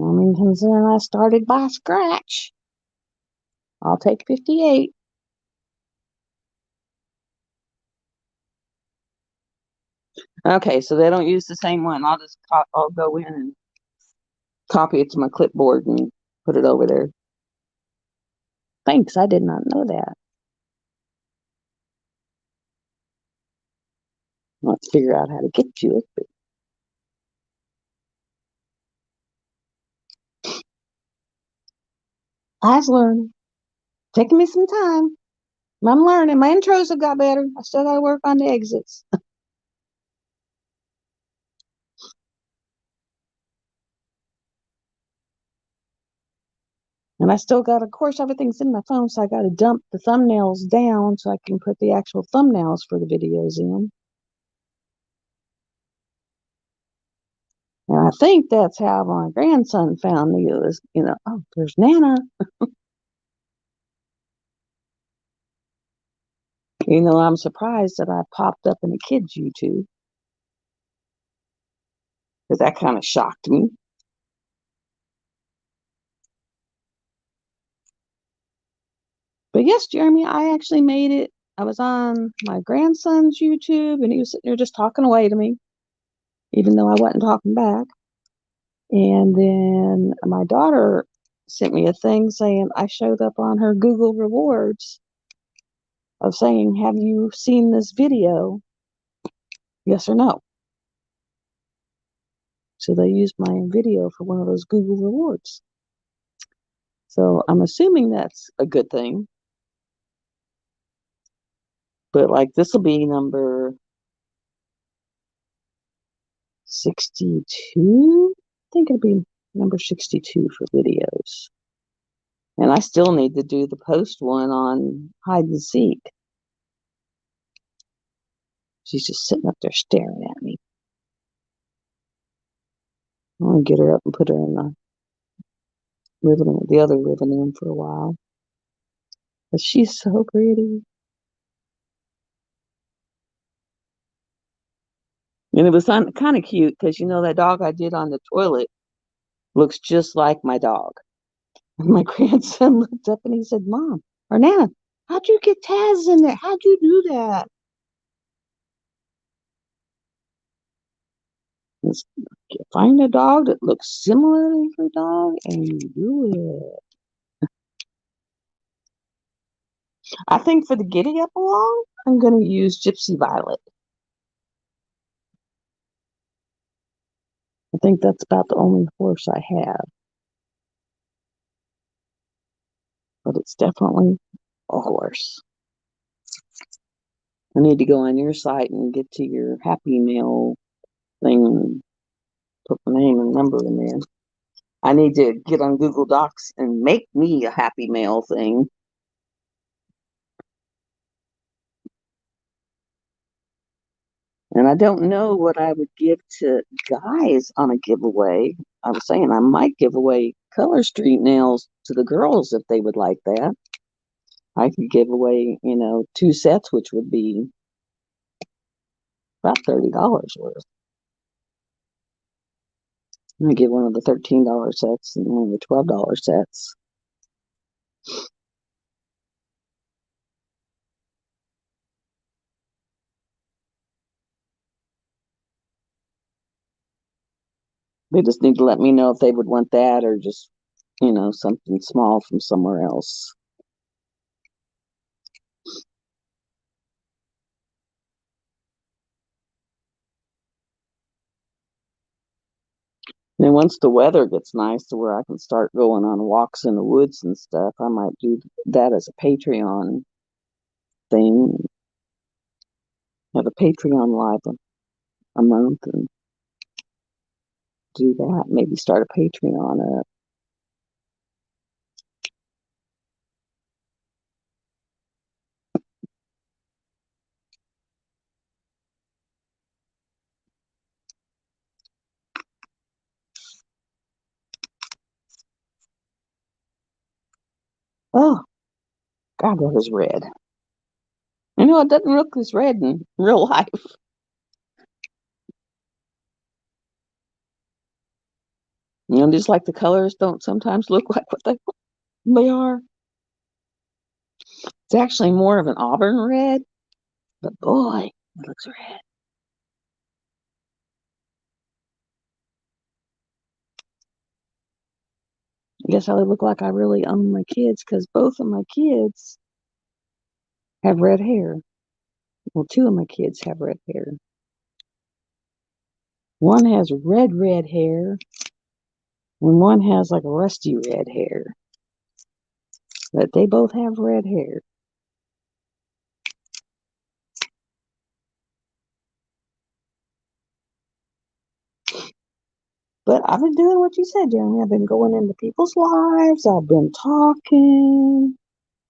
I mean, considering I started by scratch, I'll take 58. Okay, so they don't use the same one. I'll go in and copy it to my clipboard and put it over there. Thanks, I did not know that. Let's figure out how to get to it. I was learning. Taking me some time. I'm learning. My intros have got better. I still got to work on the exits. And I still got, of course, everything's in my phone, so I got to dump the thumbnails down so I can put the actual thumbnails for the videos in. And I think that's how my grandson found me. It was, oh, there's Nana. I'm surprised that I popped up in a kid's YouTube because that kind of shocked me. But yes, Jeremy, I actually made it. I was on my grandson's YouTube and he was sitting there just talking away to me, even though I wasn't talking back. And then my daughter sent me a thing saying I showed up on her Google rewards of saying, have you seen this video? Yes or no. So they used my video for one of those Google rewards. So I'm assuming that's a good thing. But like this will be number 62. I think it'll be number 62 for videos. And I still need to do the post one on hide and seek. She's just sitting up there staring at me. I'm gonna get her up and put her in the other living room for a while. But she's so pretty. And it was kind of cute because that dog I did on the toilet looks just like my dog. And my grandson looked up and he said, Mom or Nana, how'd you get Taz in there? How'd you do that? It's, find a dog that looks similar to your dog and you do it. I think for the giddy up along, I'm going to use Gypsy Violet. think that's about the only horse I have, but it's definitely a horse. I need to go on your site and get to your Happy Mail thing and put my name and number in there. I need to get on Google Docs and make me a Happy Mail thing. And I don't know what I would give to guys on a giveaway. I was saying I might give away Color Street nails to the girls if they would like that. I could give away, 2 sets, which would be about $30 worth. I get one of the $13 sets and one of the $12 sets. They just need to let me know if they would want that or just, something small from somewhere else. And once the weather gets nice to where I can start going on walks in the woods and stuff, I might do that as a Patreon thing. Have a Patreon live a month and do that. Maybe start a Patreon up. Oh, God, that is red. It doesn't look this red in real life. Just like the colors don't sometimes look like what they are. It's actually more of an auburn red, but boy, it looks red. I guess I would look like I really own my kids because both of my kids have red hair. Well, 2 of my kids have red hair. One has red hair, and one has like rusty red hair. But they both have red hair. But I've been doing what you said, Jeremy. I've been going into people's lives. I've been talking.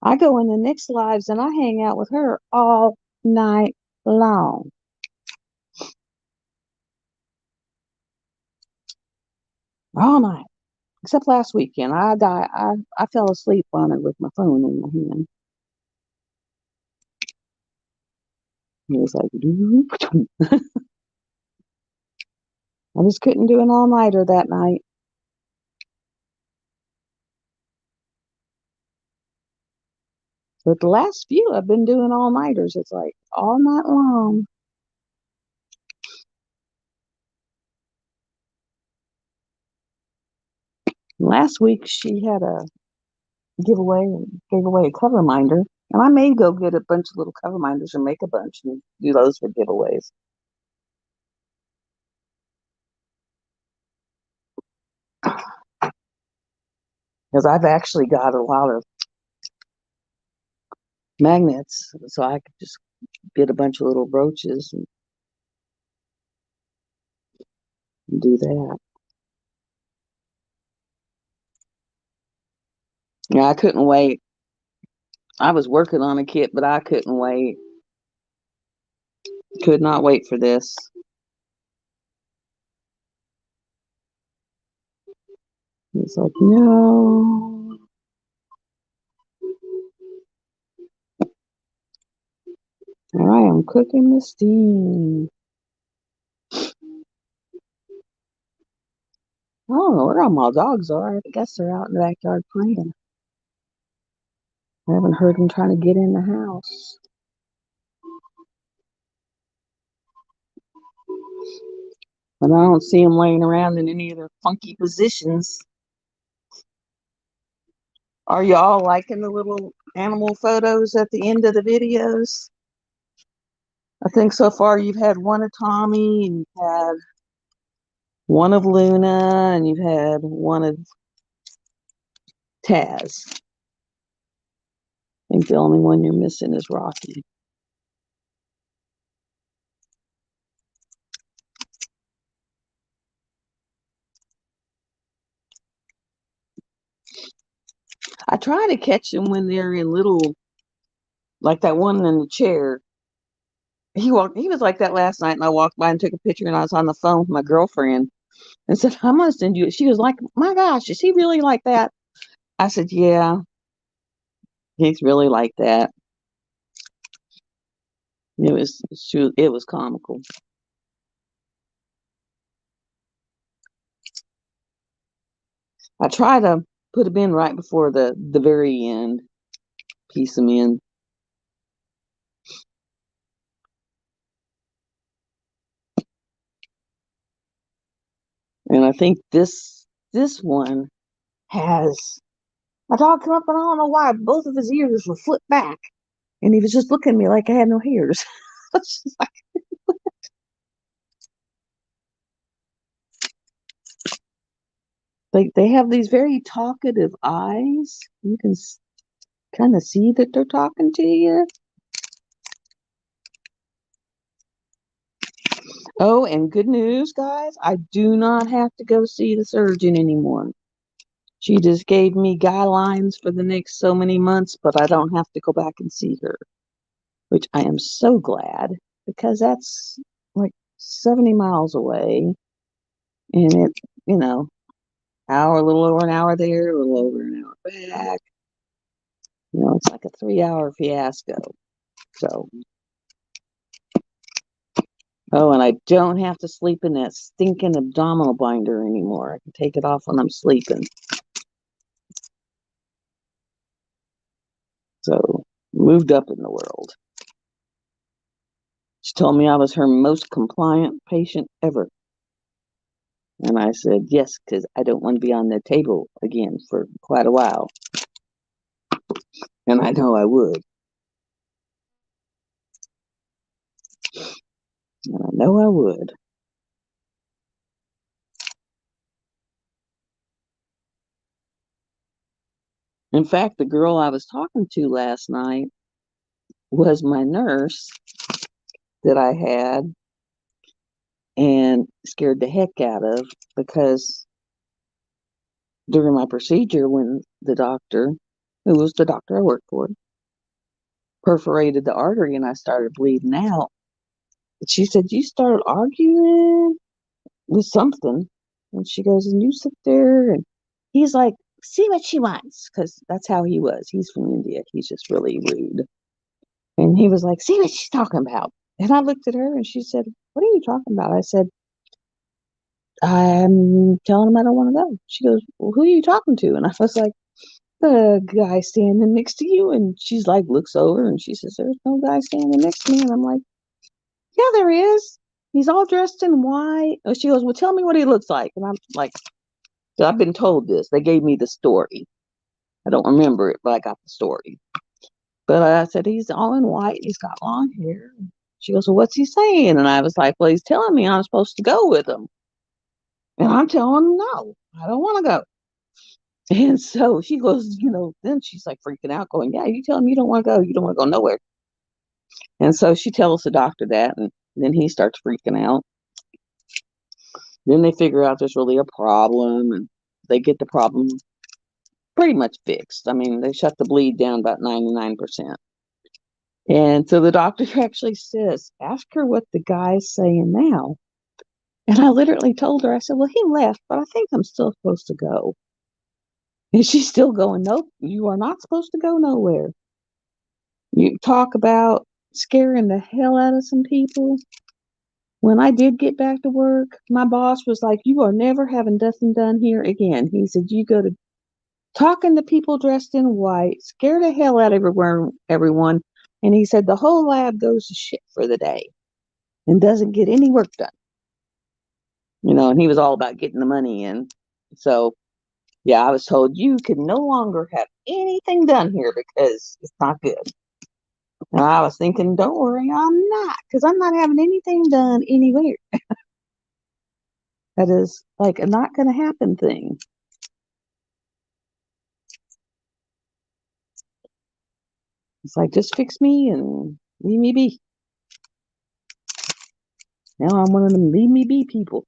I go into Nick's lives and I hang out with her all night long. All night. Except last weekend. I fell asleep on it with my phone in my hand. It was like I just couldn't do an all nighter that night. But the last few I've been doing all nighters. It's like all night long. Last week she had a giveaway and gave away a cover minder. And I may go get a bunch of little cover minders and make a bunch and do those for giveaways. Because I've actually got a lot of magnets, so I could just get a bunch of little brooches and do that. Yeah, I couldn't wait. I was working on a kit, but I couldn't wait. Could not wait for this. It's like, no. Here I am cooking the steam. I don't know where all my dogs are. I guess they're out in the backyard playing. I haven't heard them trying to get in the house. But I don't see them laying around in any of their funky positions. Are y'all liking the little animal photos at the end of the videos? I think so far you've had one of Tommy and you've had one of Luna, and you've had one of Taz. I think the only one you're missing is Rocky. I try to catch them when they're in little, like that one in the chair. He was like that last night, and I walked by and took a picture, and I was on the phone with my girlfriend and said, I'm gonna send you it. She was like, my gosh, is he really like that? I said, yeah, he's really like that. It was comical. I try to put them in right before the very end, piece them in. And I think this one has my dog come up, and I don't know why both of his ears were flipped back, and he was just looking at me like I had no hairs. It's just like, they have these very talkative eyes. You can kind of see that they're talking to you. Oh, and good news, guys, I do not have to go see the surgeon anymore. She just gave me guidelines for the next so many months, but I don't have to go back and see her, which I am so glad, because that's like 70 miles away. And you know, a little over an hour there, a little over an hour back. It's like a 3-hour fiasco. So, oh, and I don't have to sleep in that stinking abdominal binder anymore. I can take it off when I'm sleeping. So, moved up in the world. She told me I was her most compliant patient ever. And I said, yes, because I don't want to be on the table again for quite a while. And I know I would. And I know I would. In fact, the girl I was talking to last night was my nurse that I had and scared the heck out of, because during my procedure, when the doctor, who was the doctor I worked for, perforated the artery and I started bleeding out, she said, you started arguing with something. And she goes, and you sit there, and he's like, see what she wants, because that's how he was. He's from India. He's just really rude. And he was like, see what she's talking about. And I looked at her, and she said, what are you talking about? I said, I'm telling him I don't want to go. She goes, well, who are you talking to? And I was like, the guy standing next to you. And she's like, looks over, and she says, there's no guy standing next to me. And I'm like, yeah, there is. He's all dressed in white. And she goes, well, tell me what he looks like. And I'm like, I've been told this. They gave me the story. I don't remember it, but I got the story. But I said, he's all in white. He's got long hair. She goes, well, what's he saying? And I was like, well, he's telling me I'm supposed to go with him. And I'm telling him, no, I don't want to go. And so she goes, then she's like freaking out, going, yeah, you tell him you don't want to go. You don't want to go nowhere. And so she tells the doctor that, and then he starts freaking out. Then they figure out there's really a problem, and they get the problem pretty much fixed. I mean, they shut the bleed down about 99%. And so the doctor actually says, ask her what the guy's saying now. And I literally told her, I said, well, he left, but I think I'm still supposed to go. And she's still going, nope, you are not supposed to go nowhere. You talk about scaring the hell out of some people. When I did get back to work, my boss was like, you are never having nothing done here again. He said, you go to talking to people dressed in white, scare the hell out of everyone. And he said, the whole lab goes to shit for the day and doesn't get any work done. And he was all about getting the money in. So, yeah, I was told you can no longer have anything done here because it's not good. And I was thinking, don't worry, I'm not, because I'm not having anything done anywhere. That is like a not going to happen thing. It's like, just fix me and leave me be. Now I'm one of them leave me be people.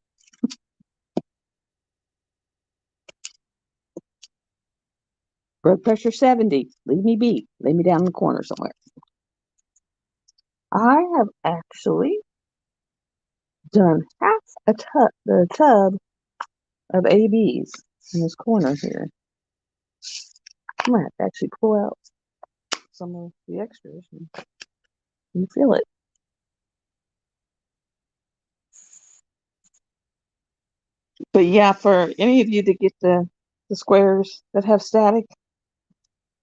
Blood pressure 70. Leave me be. Lay me down in the corner somewhere. I have actually done half the tub of ABs in this corner here. I might have to actually pull out some of the extras and fill it. But yeah, for any of you that get the squares that have static,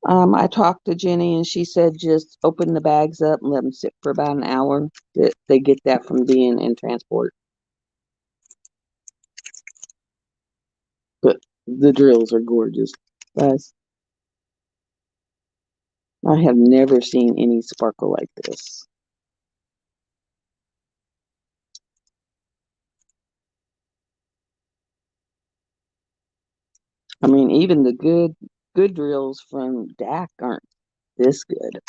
I talked to Jenny and she said just open the bags up and let them sit for about an hour. That they get that from being in transport. But the drills are gorgeous, guys. I have never seen any sparkle like this. I mean, even the good drills from DAC aren't this good.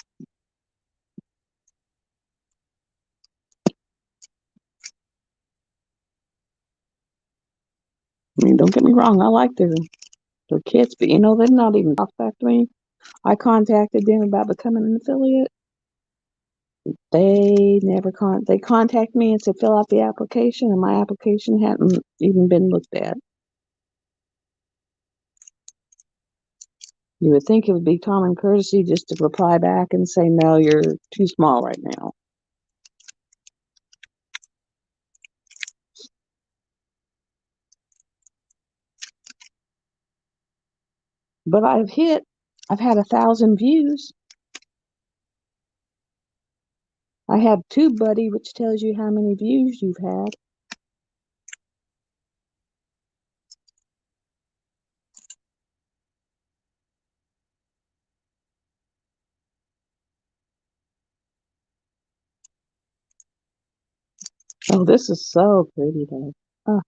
I mean, don't get me wrong, I like their kits, but they're not even talked back to me. I contacted them about becoming an affiliate. They never they contacted me and said fill out the application, and my application hadn't even been looked at. You would think it would be common courtesy just to reply back and say no, you're too small right now. But I've had 1,000 views. I have TubeBuddy, which tells you how many views you've had. Oh, this is so pretty though. Oh.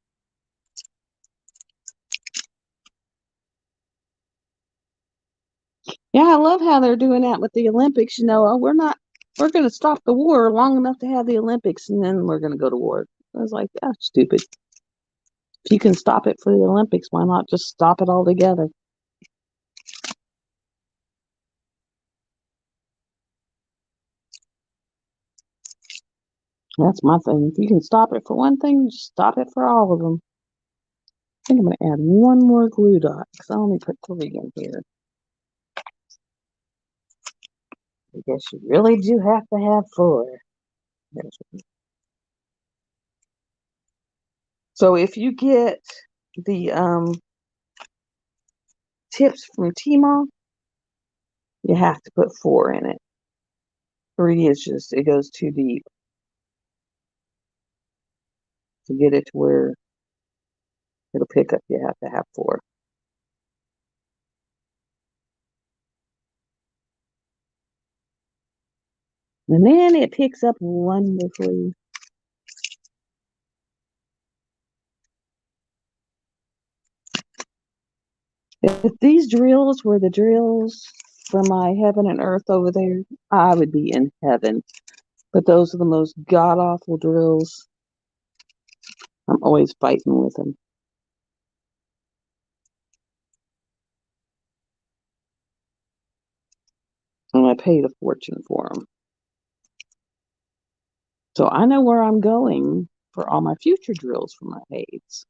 Yeah, I love how they're doing that with the Olympics. Oh, we're going to stop the war long enough to have the Olympics and then we're going to go to war. I was like, that's stupid. If you can stop it for the Olympics, why not just stop it altogether? That's my thing. If you can stop it for one thing, just stop it for all of them. I think I'm going to add one more glue dot because I only put 3 in here. I guess you really do have to have 4. So if you get the tips from Tmall, you have to put 4 in it. 3 is just, it goes too deep to get it to where it'll pick up. You have to have 4. And then it picks up wonderfully. If these drills were the drills for my heaven and earth over there, I would be in heaven. But those are the most god awful drills. I'm always fighting with them. And I paid a fortune for them. So I know where I'm going for all my future drills for my aids.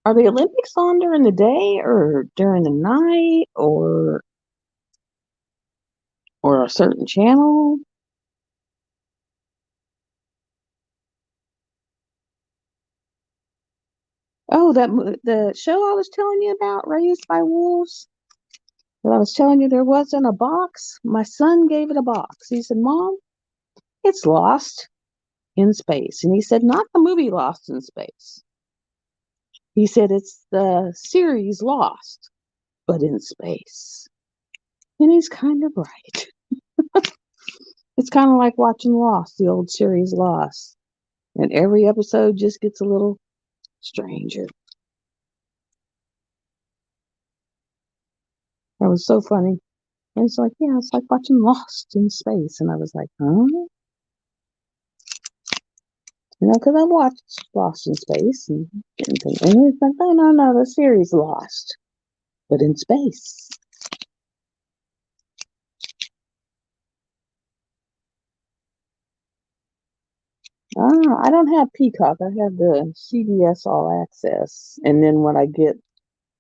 Are the Olympics on during the day or during the night or a certain channel? Oh, the show I was telling you about, Raised by Wolves. That I was telling you there wasn't a box. My son gave it a box. He said, "Mom, it's lost." in Space. And he said, not the movie Lost in Space. He said, it's the series Lost, but in space. And he's kind of right. It's kind of like watching Lost, the old series Lost. And every episode just gets a little stranger. That was so funny. And it's like, yeah, it's like watching Lost in space. And I was like, huh? You know, because I watched Lost in Space and it's like, oh, no, the series Lost, but in space. I don't have Peacock. I have the CBS All Access. And then what I get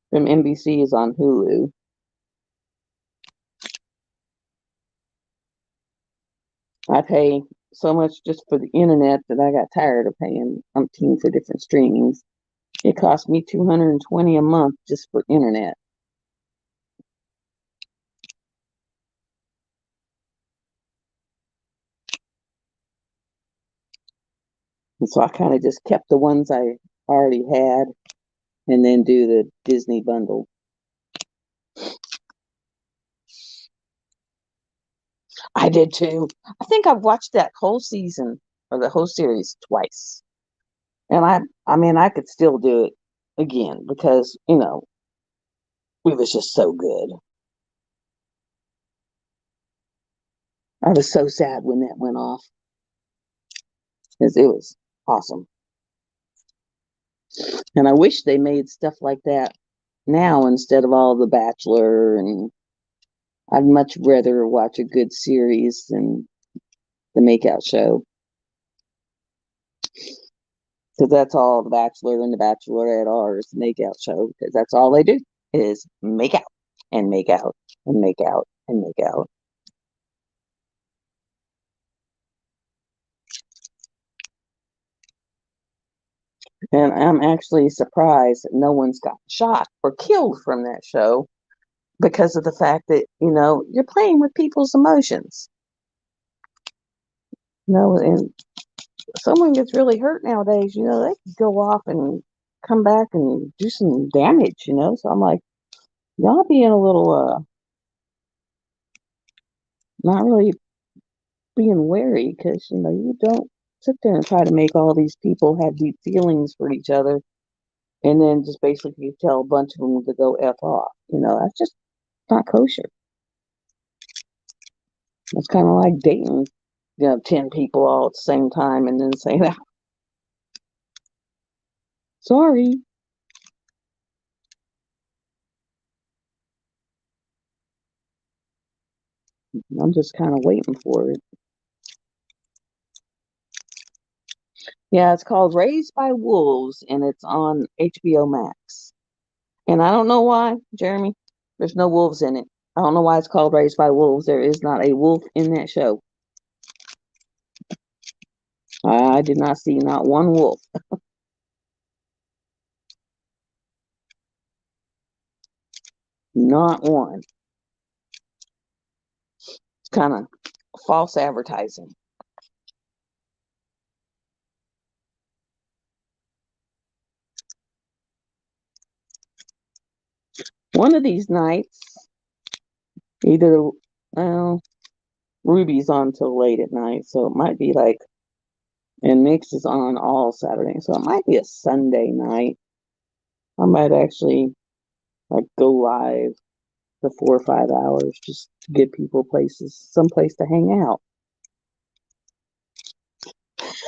from NBC is on Hulu. I pay so much just for the internet that I got tired of paying umpteen for different streamings. It cost me $220 a month just for internet. And so I kind of just kept the ones I already had and then do the Disney bundle. I did too. I think I've watched that whole season or the whole series twice. And I mean, I could still do it again because, it was just so good. I was so sad when that went off because it was awesome. And I wish they made stuff like that now instead of all The Bachelor. And I'd much rather watch a good series than the Makeout Show because that's all The Bachelor and The Bachelorette are is the Makeout Show because that's all they do is make out and make out and make out and make out. And I'm actually surprised that no one's got shot or killed from that show because of the fact that, you're playing with people's emotions. And someone gets really hurt nowadays, they could go off and come back and do some damage. So I'm like, y'all being a little, not really being wary because, you don't sit there and try to make all these people have deep feelings for each other and then just basically tell a bunch of them to go F off. That's just not kosher. It's kind of like dating, 10 people all at the same time and then saying, sorry. I'm just kind of waiting for it. Yeah, it's called Raised by Wolves and it's on HBO Max. And I don't know why, Jeremy, there's no wolves in it. I don't know why it's called Raised by Wolves. There is not a wolf in that show. I did not see not one wolf. Not one. It's kind of false advertising. One of these nights, either, well, Ruby's on till late at night, so it might be like, and Mix is on all Saturday, so it might be a Sunday night. I might actually like go live for 4 or 5 hours just to give people someplace to hang out.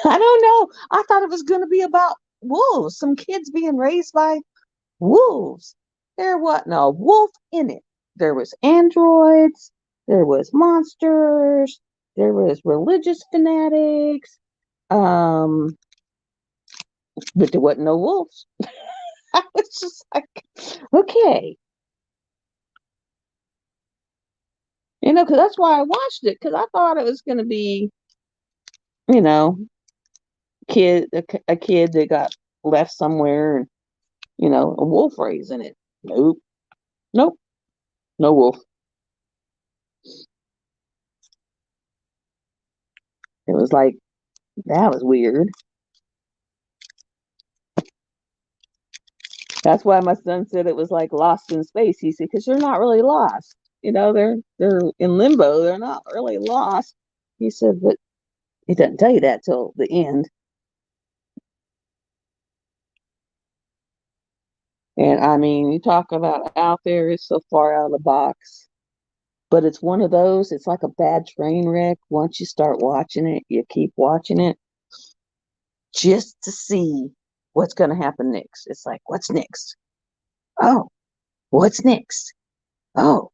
I don't know. I thought it was going to be about wolves, some kids being raised by wolves. There wasn't a wolf in it. There was androids, there was monsters, there was religious fanatics, um, but there wasn't no wolves. I was just like, okay, because that's why I watched it because I thought it was going to be, you know, a kid that got left somewhere and a wolf raising it. Nope, nope, no wolf. It was like That was weird. That's why my son said it was like lost in space. He said, because you're not really lost. They're in limbo. They're not really lost. He said, but he doesn't tell you that till the end. And I mean, you talk about out there, it's so far out of the box. But it's one of those, it's like a bad train wreck. Once you start watching it, you keep watching it just to see what's going to happen next. It's like, what's next? Oh, what's next? Oh,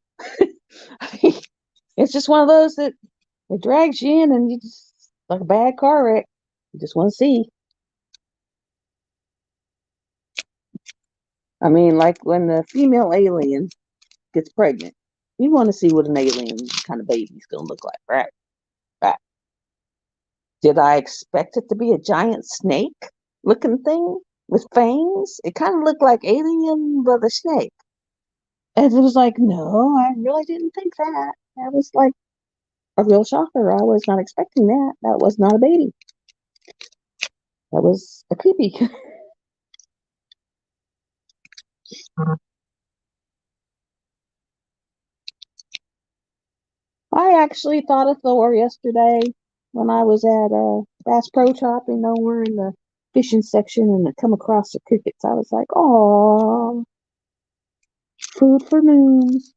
it's just one of those that it drags you in and you just, like a bad car wreck. You just want to see. I mean, like when the female alien gets pregnant, you want to see what an alien kind of baby's going to look like, right? Right. Did I expect it to be a giant snake looking thing with fangs? It kind of looked like Alien, but a snake. And it was like, no, I really didn't think that. That was like a real shocker. I was not expecting that. That was not a baby. That was a creepy. I actually thought of Thor yesterday when I was at Bass Pro Shop. We're in the fishing section and I come across the crickets. I was like, oh, food for moons.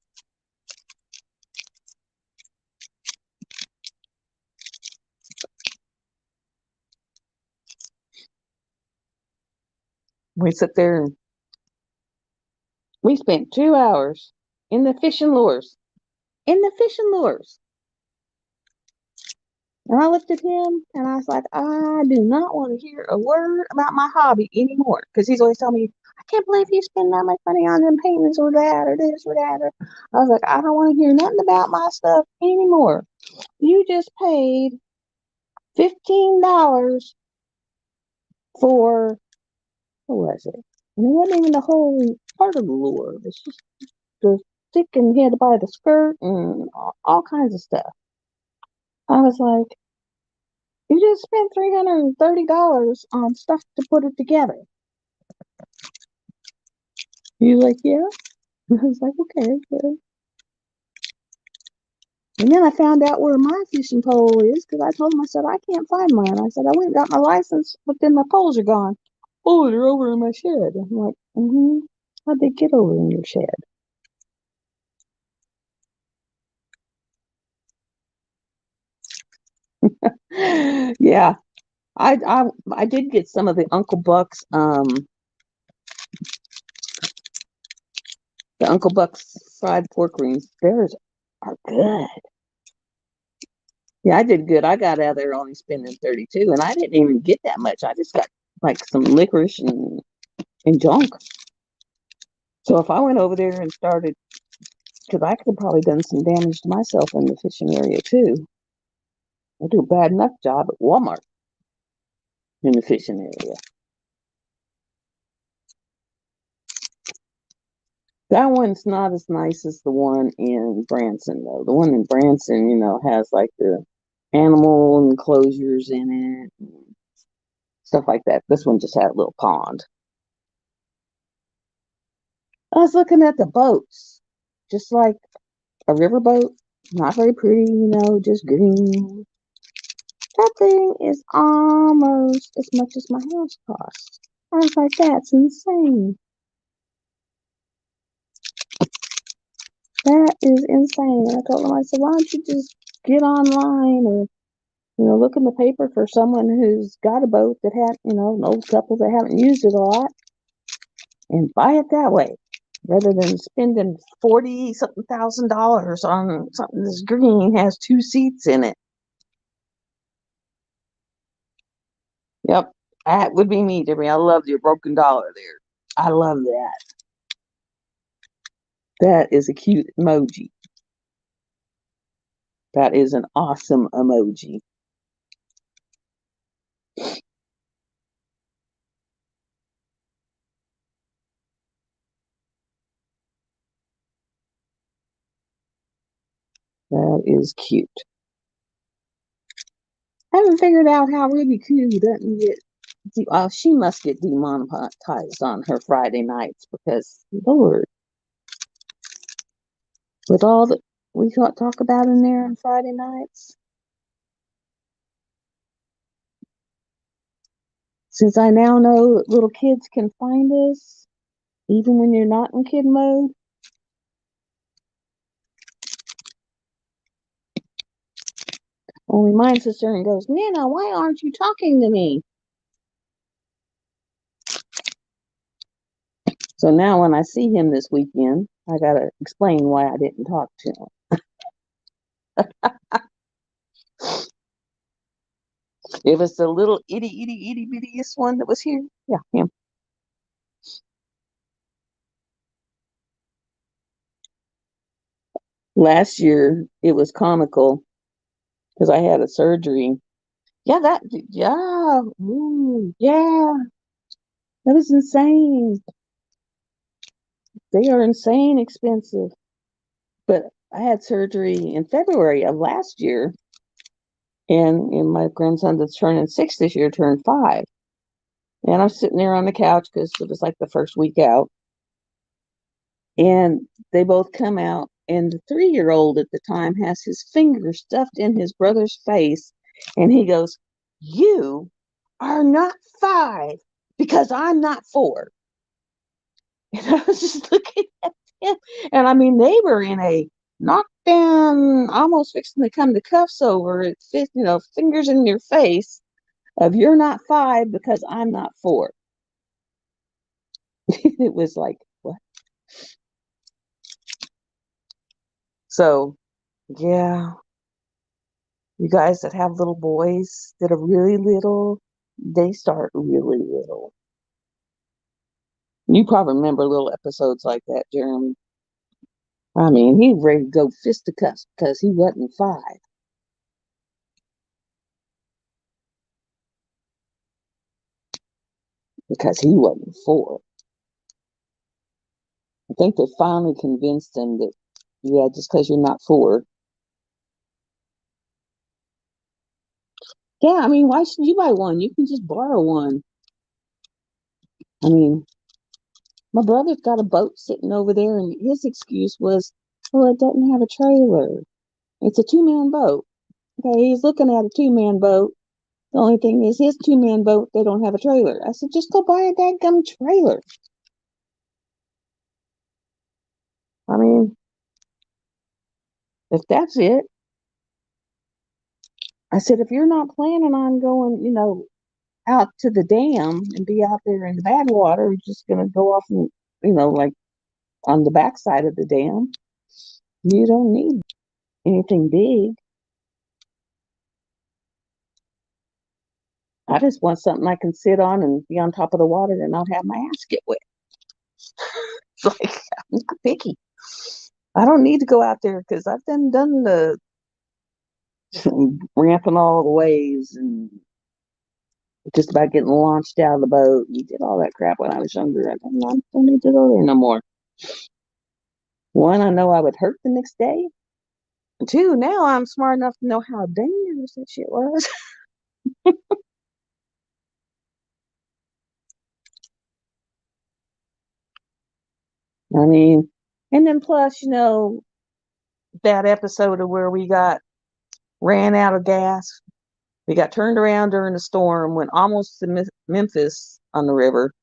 We sit there and we spent 2 hours in the fishing lures. In the fishing lures. And I looked at him and I was like, I do not want to hear a word about my hobby anymore. Because he's always telling me, I can't believe you spend that much money on them paintings or that or this or that. I was like, I don't want to hear nothing about my stuff anymore. You just paid $15 for, what was it? And it wasn't even the whole part of the lure. It's just the stick and he had to buy the skirt and all kinds of stuff. I was like, you just spent $330 on stuff to put it together. He's like, yeah. I was like, okay. Well. And then I found out where my fishing pole is because I told him, I said, I can't find mine. I said, I went and got my license, but then my poles are gone. Oh, they're over in my shed. I'm like, mm-hmm. How'd they get over in your shed? Yeah, I did get some of the Uncle Buck's fried pork rings. Theirs are good. Yeah, I did good. I got out of there only spending 32 and I didn't even get that much. I just got like some licorice and junk. So if I went over there and started, because I could have probably done some damage to myself in the fishing area too. I do a bad enough job at Walmart in the fishing area. That one's not as nice as the one in Branson, though. The one in Branson, has like the animal enclosures in it, and stuff like that. This one just had a little pond. I was looking at the boats, just like a riverboat, not very pretty, just green. That thing is almost as much as my house cost. I was like, that's insane. That is insane. And I told him, I said, why don't you just get online or, look in the paper for someone who's got a boat that had, an old couple that haven't used it a lot and buy it that way rather than spending 40 something $1,000 on something that's green, has two seats in it. Yep. That would be me, Jimmy. I love your broken dollar there. I love that. That is a cute emoji. That is an awesome emoji. That is cute. Haven't figured out how Ruby Q doesn't get. She must get demonetized on her Friday nights because, Lord, with all that we talk about in there on Friday nights. Since I now know that little kids can find us, even when you're not in kid mode. Only mine sits there and goes, Nana, why aren't you talking to me? So now when I see him this weekend, I gotta explain why I didn't talk to him. It was the little itty bittiest one that was here. Yeah, him. Last year it was comical because I had a surgery. Yeah, yeah, that is insane. They are insane expensive. But I had surgery in February of last year, and my grandson that's turning 6 this year turned 5. And I'm sitting there on the couch because it was like the first week out. And they both come out, and the 3-year-old at the time has his finger stuffed in his brother's face, and he goes, "You are not 5 because I'm not 4." And I was just looking at him, and I mean, they were in a knockdown, almost fixing to come to cuffs over it, fingers in your face of "you're not 5 because I'm not 4." It was like, what? So, yeah, you guys that have little boys that are really little, they start really little. You probably remember little episodes like that, Jeremy. I mean, he ready to go fisticuffs because he wasn't 5, because he wasn't 4. I think they finally convinced him that, yeah, just because you're not 4. Yeah, I mean, why should you buy one? You can just borrow one. I mean, my brother's got a boat sitting over there, and his excuse was, well, it doesn't have a trailer. It's a 2-man boat. Okay, he's looking at a 2-man boat. The only thing is his 2-man boat, they don't have a trailer. I said, just go buy a dadgum trailer. I mean, if that's it, I said, if you're not planning on going, out to the dam and be out there in the bad water, you're just going to go off and, like on the backside of the dam, you don't need anything big. I just want something I can sit on and be on top of the water and not have my ass get wet. It's like, I'm picky. I don't need to go out there because I've done the ramping all the waves and just about getting launched out of the boat. You did all that crap when I was younger. I don't need to go there no more. One, I know I would hurt the next day. Two, now I'm smart enough to know how dangerous that shit was. I mean, and then plus, that episode of where we ran out of gas. We got turned around during the storm, went almost to Memphis on the river,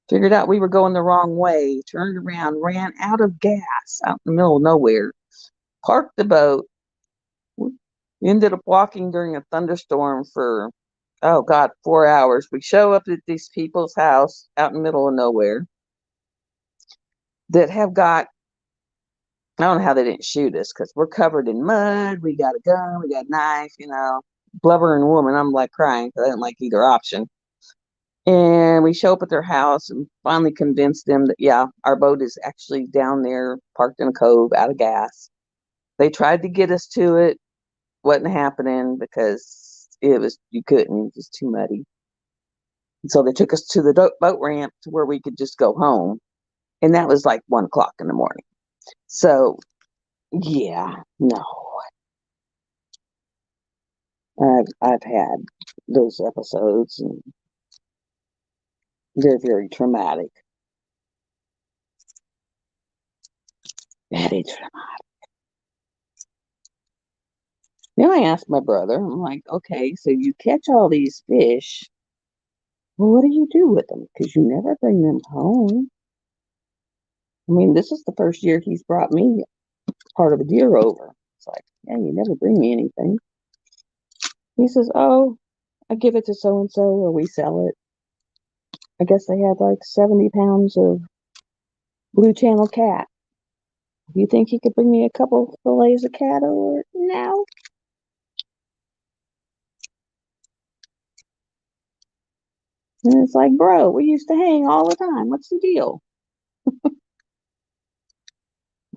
figured out we were going the wrong way, turned around, ran out of gas out in the middle of nowhere, parked the boat, ended up walking during a thunderstorm for, oh God, 4 hours. We show up at these people's house out in the middle of nowhere that have got, I don't know how they didn't shoot us because we're covered in mud. We got a gun, we got a knife, blubbering woman. I'm like crying because I didn't like either option. And we show up at their house and finally convince them that, yeah, our boat is actually down there, parked in a cove, out of gas. They tried to get us to it, wasn't happening because you couldn't, it was too muddy. So they took us to the boat ramp to where we could just go home. And that was like 1 o'clock in the morning. So, yeah, no. I've had those episodes, and they're very traumatic. Very traumatic. Then I asked my brother, I'm like, okay, so you catch all these fish. Well, what do you do with them? Because you never bring them home. I mean, this is the first year he's brought me part of a deer over. It's like, yeah, you never bring me anything. He says, oh, I give it to so and so, or we sell it. I guess they had like 70 pounds of blue channel cat. You think he could bring me a couple fillets of cat over? No. And it's like, bro, we used to hang all the time. What's the deal?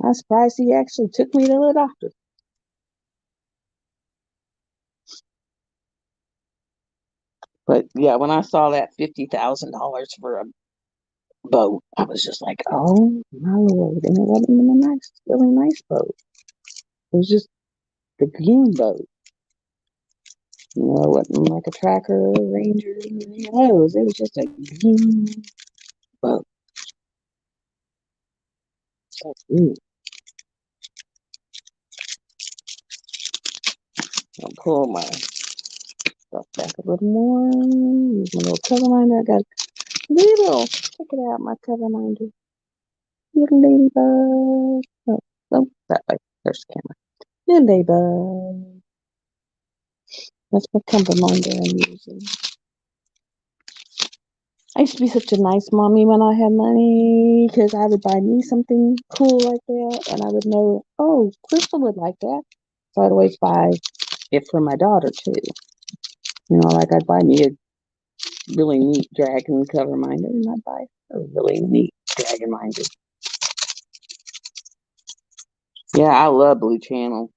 I'm surprised he actually took me to the doctor. But yeah, when I saw that $50,000 for a boat, I was just like, oh my lord. And it wasn't even a nice, really nice boat. It was just the green boat. You know, it wasn't like a tracker, ranger, any of those. It was just a green boat. So, I'll pull my stuff back a little more. Use my little cover minder. I got little, check it out, my cover minder. Little ladybug. Oh, oh, that way. There's the camera. Little ladybug. That's my cover minder I'm using. I used to be such a nice mommy when I had money because I would buy me something cool like that, and I would know, oh, Crystal would like that. So I'd always buy it for my daughter too. You know, like I'd buy me a really neat dragon cover minder, and I'd buy a really neat dragon minder. Yeah, I love Blue Channel.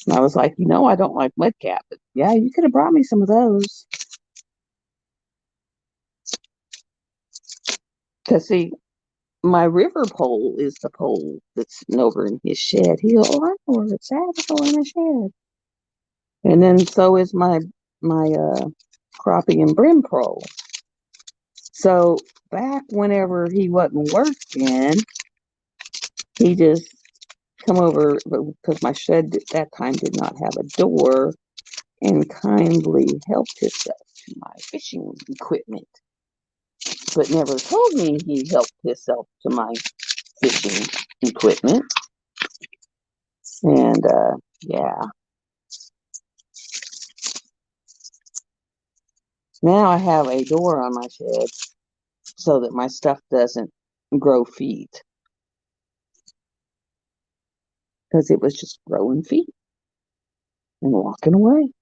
And I was like, you know, I don't like Mudcat, but yeah, you could have brought me some of those. Because, see, my river pole is the pole that's over in his shed. He'll, oh, I know where it's at. It's over in the shed. And then so is my crappie and brim pole. So back whenever he wasn't working, he just come over because my shed at that time did not have a door and kindly helped himself to my fishing equipment, but never told me he helped himself to my fishing equipment. And yeah, now I have a door on my shed so that my stuff doesn't grow feet because it was just growing feet and walking away.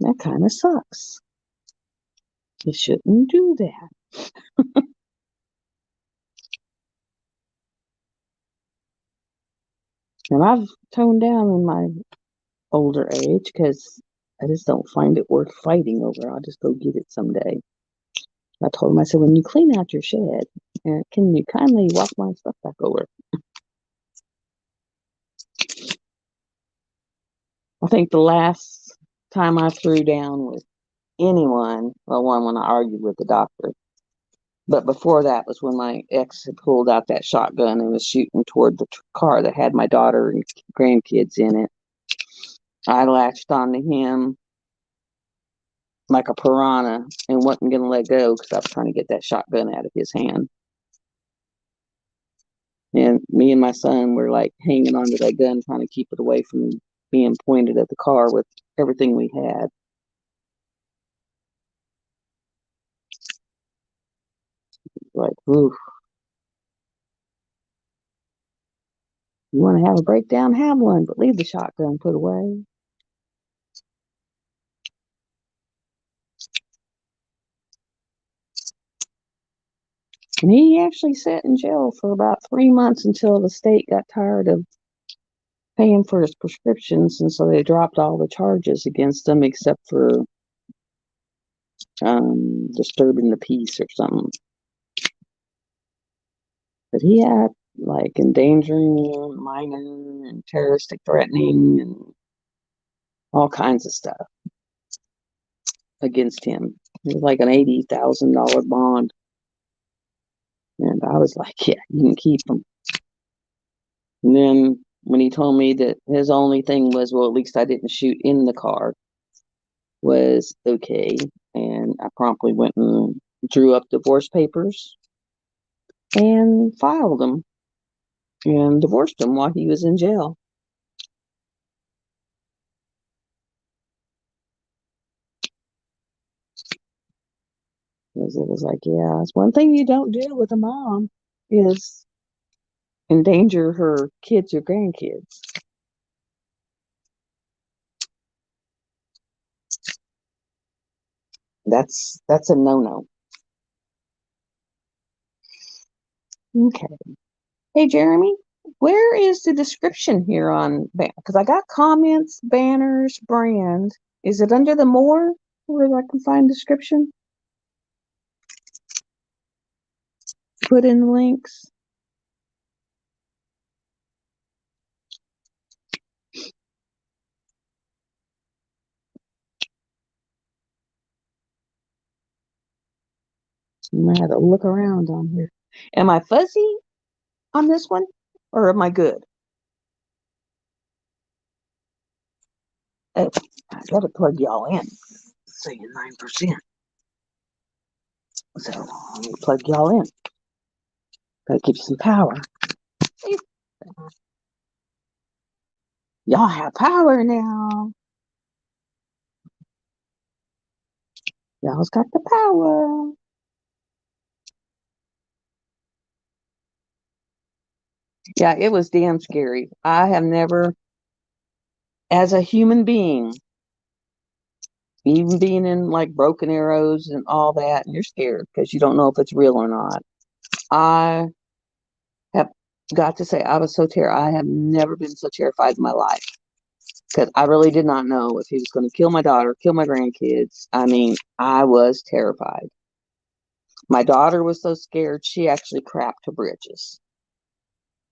That kind of sucks. You shouldn't do that. And I've toned down in my older age because I just don't find it worth fighting over. I'll just go get it someday. I told him, I said, when you clean out your shed, can you kindly walk my stuff back over? I think the last time I threw down with anyone, well, one when I argued with the doctor, but before that was when my ex had pulled out that shotgun and was shooting toward the car that had my daughter and grandkids in it. I latched onto him like a piranha and wasn't going to let go because I was trying to get that shotgun out of his hand. And me and my son were like hanging onto that gun, trying to keep it away from being pointed at the car with everything we had. Like, oof. You want to have a breakdown? Have one, but leave the shotgun put away. And he actually sat in jail for about 3 months until the state got tired of paying for his prescriptions, and so they dropped all the charges against him except for disturbing the peace or something. But like endangering, minor, and terroristic threatening, and all kinds of stuff against him. It was like an $80,000 bond. And I was like, yeah, you can keep them. And then when he told me that his only thing was, well, at least I didn't shoot in the car, was okay. And I promptly went and drew up divorce papers and filed them and divorced him while he was in jail. Because it was like, yeah, it's one thing you don't do with a mom is endanger her kids or grandkids. That's a no-no. Okay. Hey, Jeremy, where is the description here on because I got comments, banners, brand. Is it under the more where I can find description? Put in links. I'm gonna have to look around on here. Am I fuzzy on this one, or am I good? Oh, I gotta plug y'all in. It's saying 9%. So I'm gonna plug y'all in. Gotta give you some power. Y'all have power now. Y'all's got the power. Yeah, it was damn scary. I have never, as a human being, even being in like broken arrows and all that, and you're scared because you don't know if it's real or not. I have got to say, I was so terrified. I have never been so terrified in my life because I really did not know if he was going to kill my daughter, kill my grandkids. I mean, I was terrified. My daughter was so scared, she actually crapped her britches.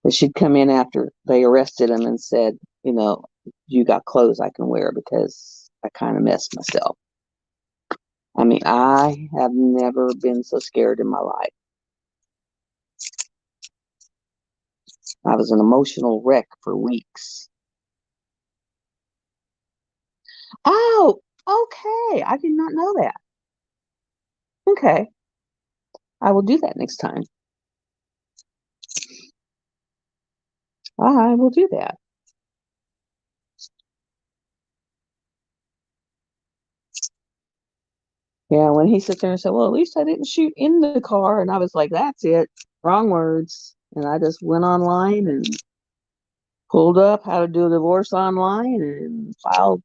But she'd come in after they arrested him and said, you know, you got clothes I can wear because I kind of messed myself. I mean, I have never been so scared in my life. I was an emotional wreck for weeks. Oh, okay. I did not know that. Okay. I will do that next time. I will do that. Yeah, when he sat there and said, well, at least I didn't shoot in the car. And I was like, that's it. Wrong words. And I just went online and pulled up how to do a divorce online and filed,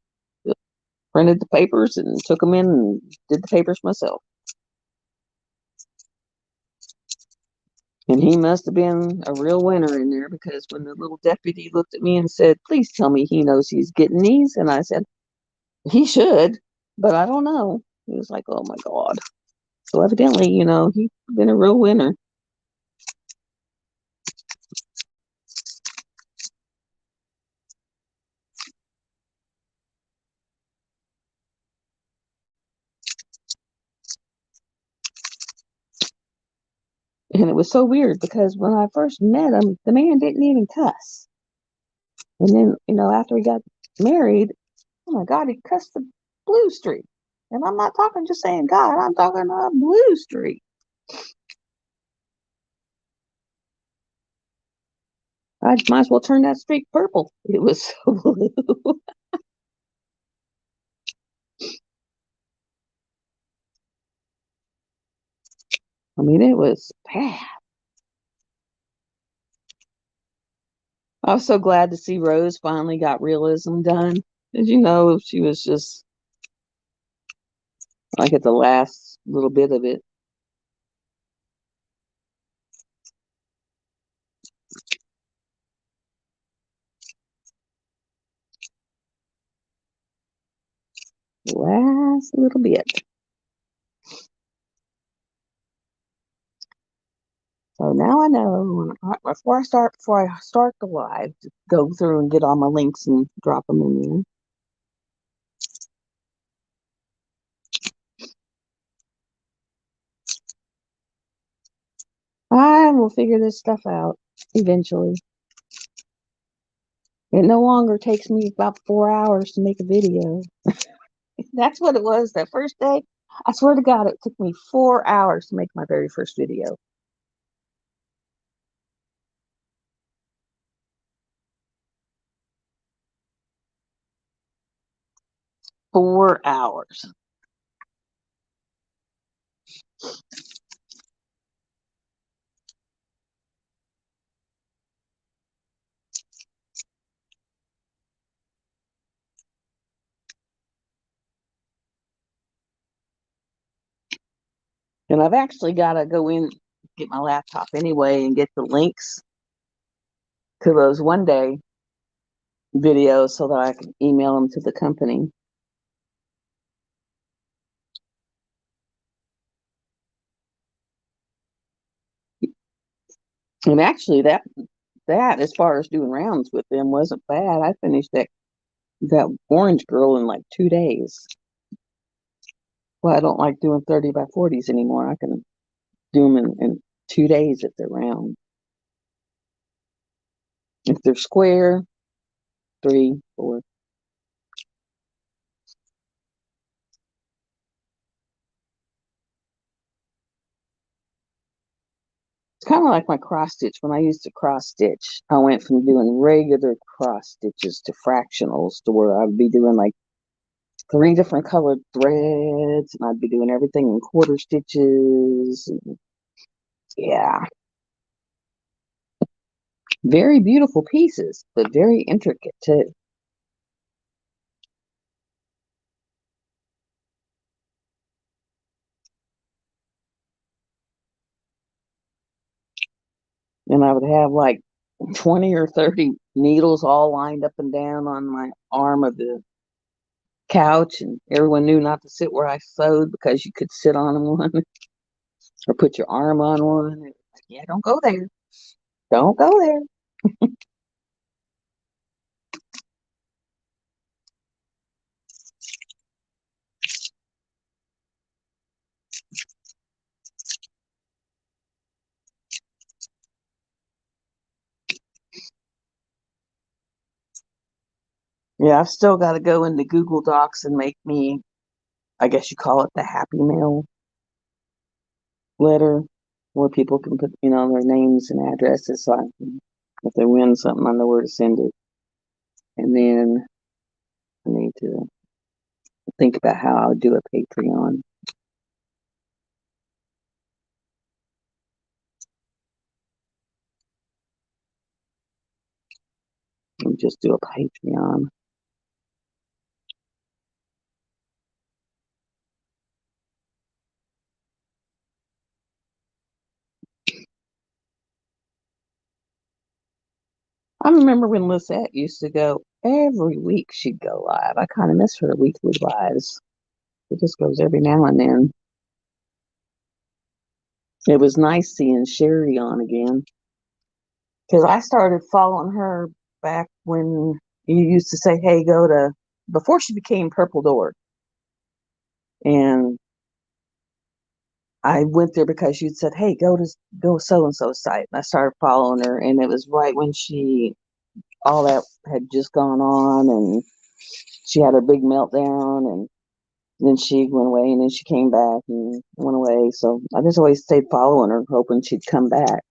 printed the papers and took them in and did the papers myself. And he must have been a real winner in there because when the little deputy looked at me and said, please tell me he knows he's getting these. And I said, he should, but I don't know. He was like, oh my God. So evidently, he's been a real winner. And it was so weird because when I first met him, the man didn't even cuss. And then, after he got married, oh my God, he cussed the blue streak. And I'm not talking just saying God, I'm talking a blue streak. I might as well turn that streak purple. It was so blue. I mean, it was bad. I was so glad to see Rose finally got realism done. Did you know she was just like at the last little bit of it? Last little bit. So now I know before I start the live, to go through and get all my links and drop them in there. I will figure this stuff out eventually. It no longer takes me about 4 hours to make a video. That's what it was that first day. I swear to God, it took me 4 hours to make my very first video. 4 hours. And I've actually got to go in, get my laptop anyway, and get the links to those one day videos so that I can email them to the company. And actually, that as far as doing rounds with them wasn't bad. I finished that orange girl in like 2 days. Well, I don't like doing 30 by 40s anymore. I can do them in 2 days if they're round. If they're square, 3, 4. It's kind of like my cross stitch. When I used to cross stitch, I went from doing regular cross stitches to fractionals to where I'd be doing like 3 different colored threads, and I'd be doing everything in quarter stitches. And yeah, very beautiful pieces, but very intricate too. And I would have like 20 or 30 needles all lined up and down on my arm of the couch, and everyone knew not to sit where I sewed because you could sit on one or put your arm on one. And like, yeah, don't go there. Don't go there. Yeah, I've still got to go into Google Docs and make me, I guess you call it the Happy Mail letter, where people can put, their names and addresses. So if they win something, I know where to send it. And then I need to think about how I would do a Patreon. And just do a Patreon. I remember when Lisette used to go every week. She'd go live. I kind of miss her weekly lives. It just goes every now and then. It was nice seeing Sherry on again because I started following her back when you used to say, "Hey, go to," before she became Purple Door, and I went there because you'd said, "Hey, go so and so site," and I started following her, and it was right when she all that had just gone on, and she had a big meltdown, and then she went away, and then she came back and went away. So I just always stayed following her, hoping she'd come back.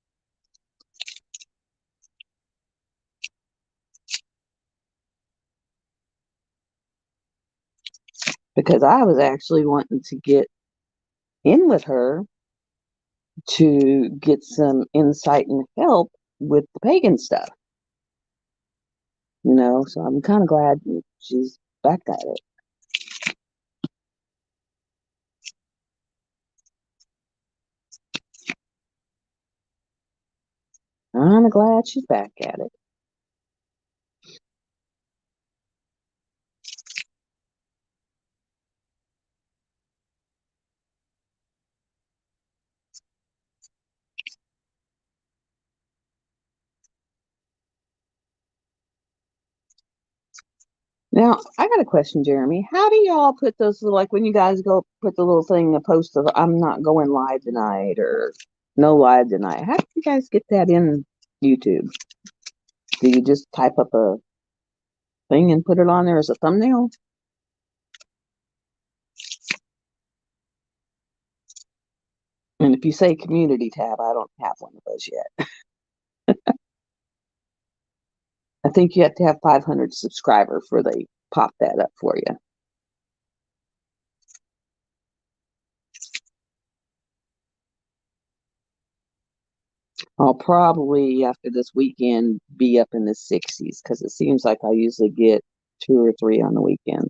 Because I was actually wanting to get in with her to get some insight and help with the pagan stuff, So I'm kind of glad she's back at it. I'm glad she's back at it. Now, I got a question, Jeremy. How do y'all put those little, like when you guys go put the little thing, a post of I'm not going live tonight or no live tonight? How do you guys get that in YouTube? Do you just type up a thing and put it on there as a thumbnail? And if you say community tab, I don't have one of those yet. I think you have to have 500 subscribers before they pop that up for you. I'll probably, after this weekend, be up in the 60s because it seems like I usually get 2 or 3 on the weekend.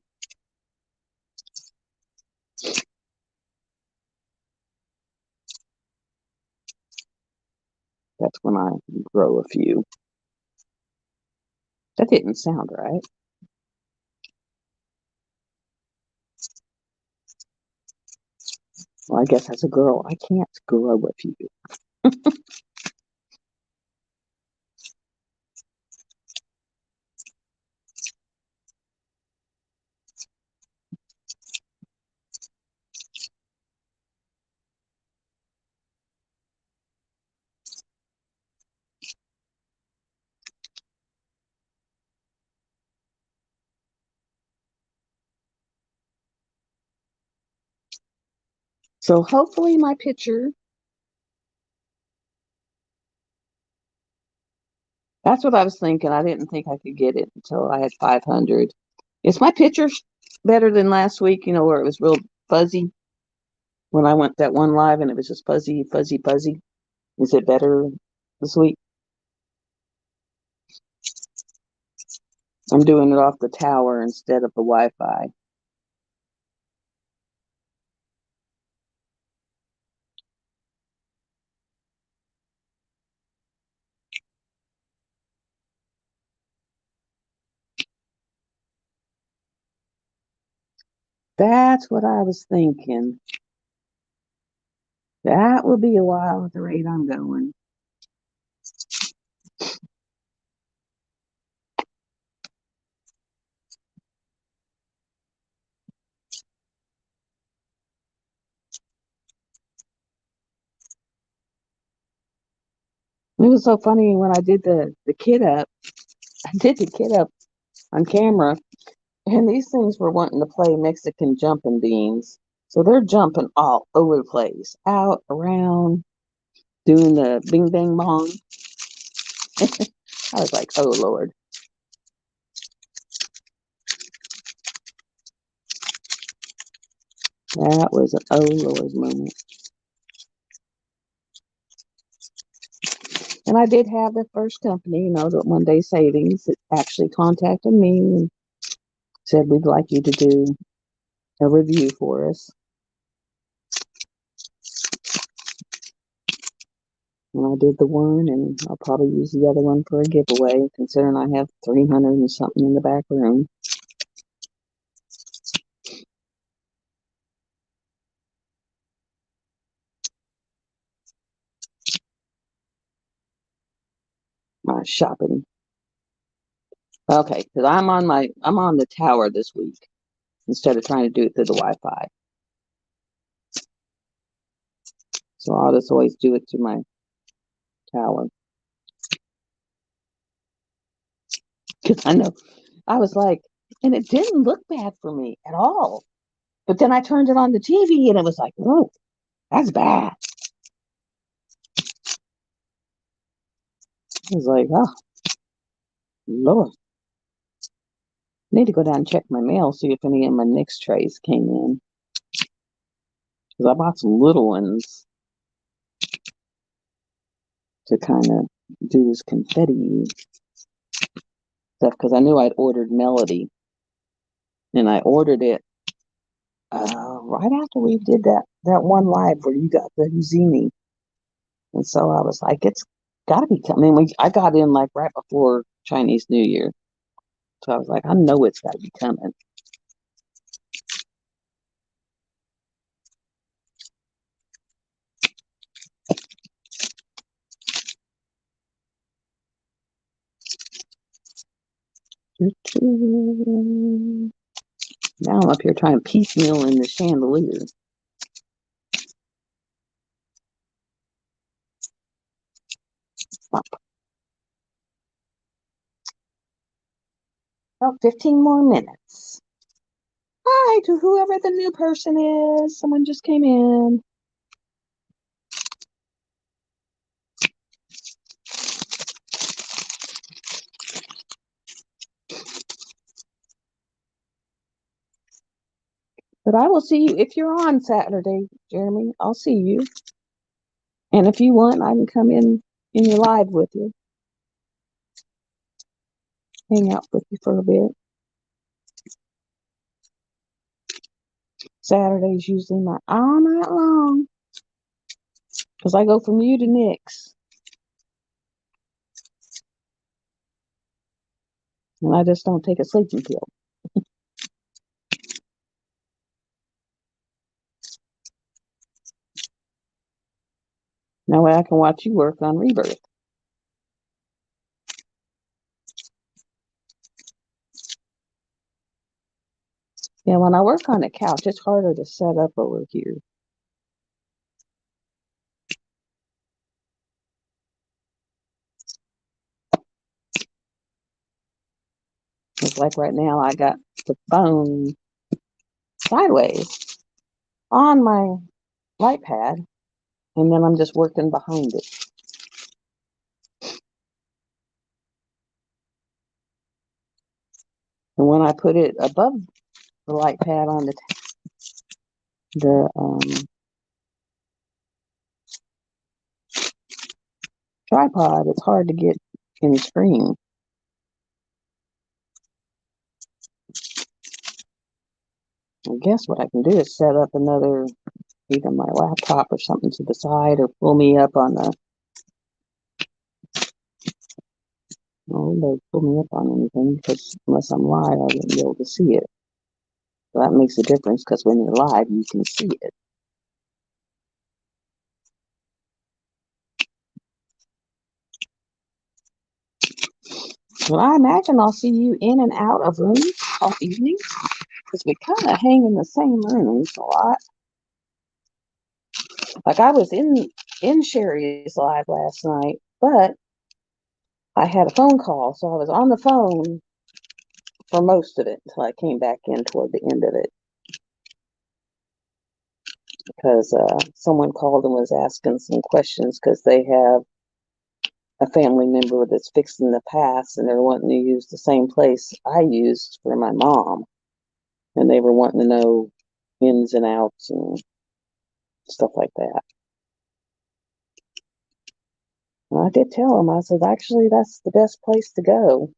That's when I grow a few. That didn't sound right. Well, I guess as a girl, I can't grow a few. So hopefully my picture, that's what I was thinking. I didn't think I could get it until I had 500. Is my picture better than last week, where it was real fuzzy when I went that one live and it was just fuzzy, fuzzy, fuzzy? Is it better this week? I'm doing it off the tower instead of the Wi-Fi. That's what I was thinking. That will be a while at the rate I'm going. It was so funny when I did the kid up. I did the kid up on camera, and these things were wanting to play Mexican jumping beans. So they're jumping all over the place, out, around, doing the bing bang bong. I was like, oh Lord. That was an oh Lord moment. And I did have the first company, the One Day Savings, that actually contacted me and said, we'd like you to do a review for us. And I did the one, and I'll probably use the other one for a giveaway, considering I have 300 and something in the back room. My shopping. Okay, because I'm on the tower this week instead of trying to do it through the Wi-Fi. So I'll just always do it through my tower. Because I know I was like, and it didn't look bad for me at all. But then I turned it on the TV and it was like, oh, that's bad. I was like, oh, Lord. Need to go down and check my mail, see if any of my Nix trays came in. Because I bought some little ones to kind of do as confetti stuff. Because I knew I'd ordered Melody. And I ordered it right after we did that one live where you got the Zini. And so I was like, it's got to be coming. I got in like right before Chinese New Year. So I was like, I know it's got to be coming. Now I'm up here trying to piecemeal in the chandelier. Stop. About 15 more minutes. Hi to whoever the new person is. Someone just came in. But I will see you if you're on Saturday, Jeremy. I'll see you. And if you want, I can come in your live with you. Hang out with you for a bit. Saturday's usually my all night long. Because I go from you to Nick's. And I just don't take a sleeping pill. That way I can watch you work on Rebirth. Yeah, when I work on a couch, it's harder to set up over here. It's like right now I got the phone sideways on my light pad, and then I'm just working behind it. And when I put it above the light pad on the tripod, it's hard to get in the screen. I guess what I can do is set up another, either my laptop or something to the side, or pull me up on the. Oh, they pull me up on anything because unless I'm live, I wouldn't be able to see it. So that makes a difference because when you're live, you can see it. Well, I imagine I'll see you in and out of rooms all evening because we kind of hang in the same rooms a lot. Like I was in Sherry's live last night, but I had a phone call, so I was on the phone for most of it until I came back in toward the end of it because someone called and was asking some questions because they have a family member that's fixing the pass and they're wanting to use the same place I used for my mom. And they were wanting to know ins and outs and stuff like that. And I did tell them, I said, actually, that's the best place to go.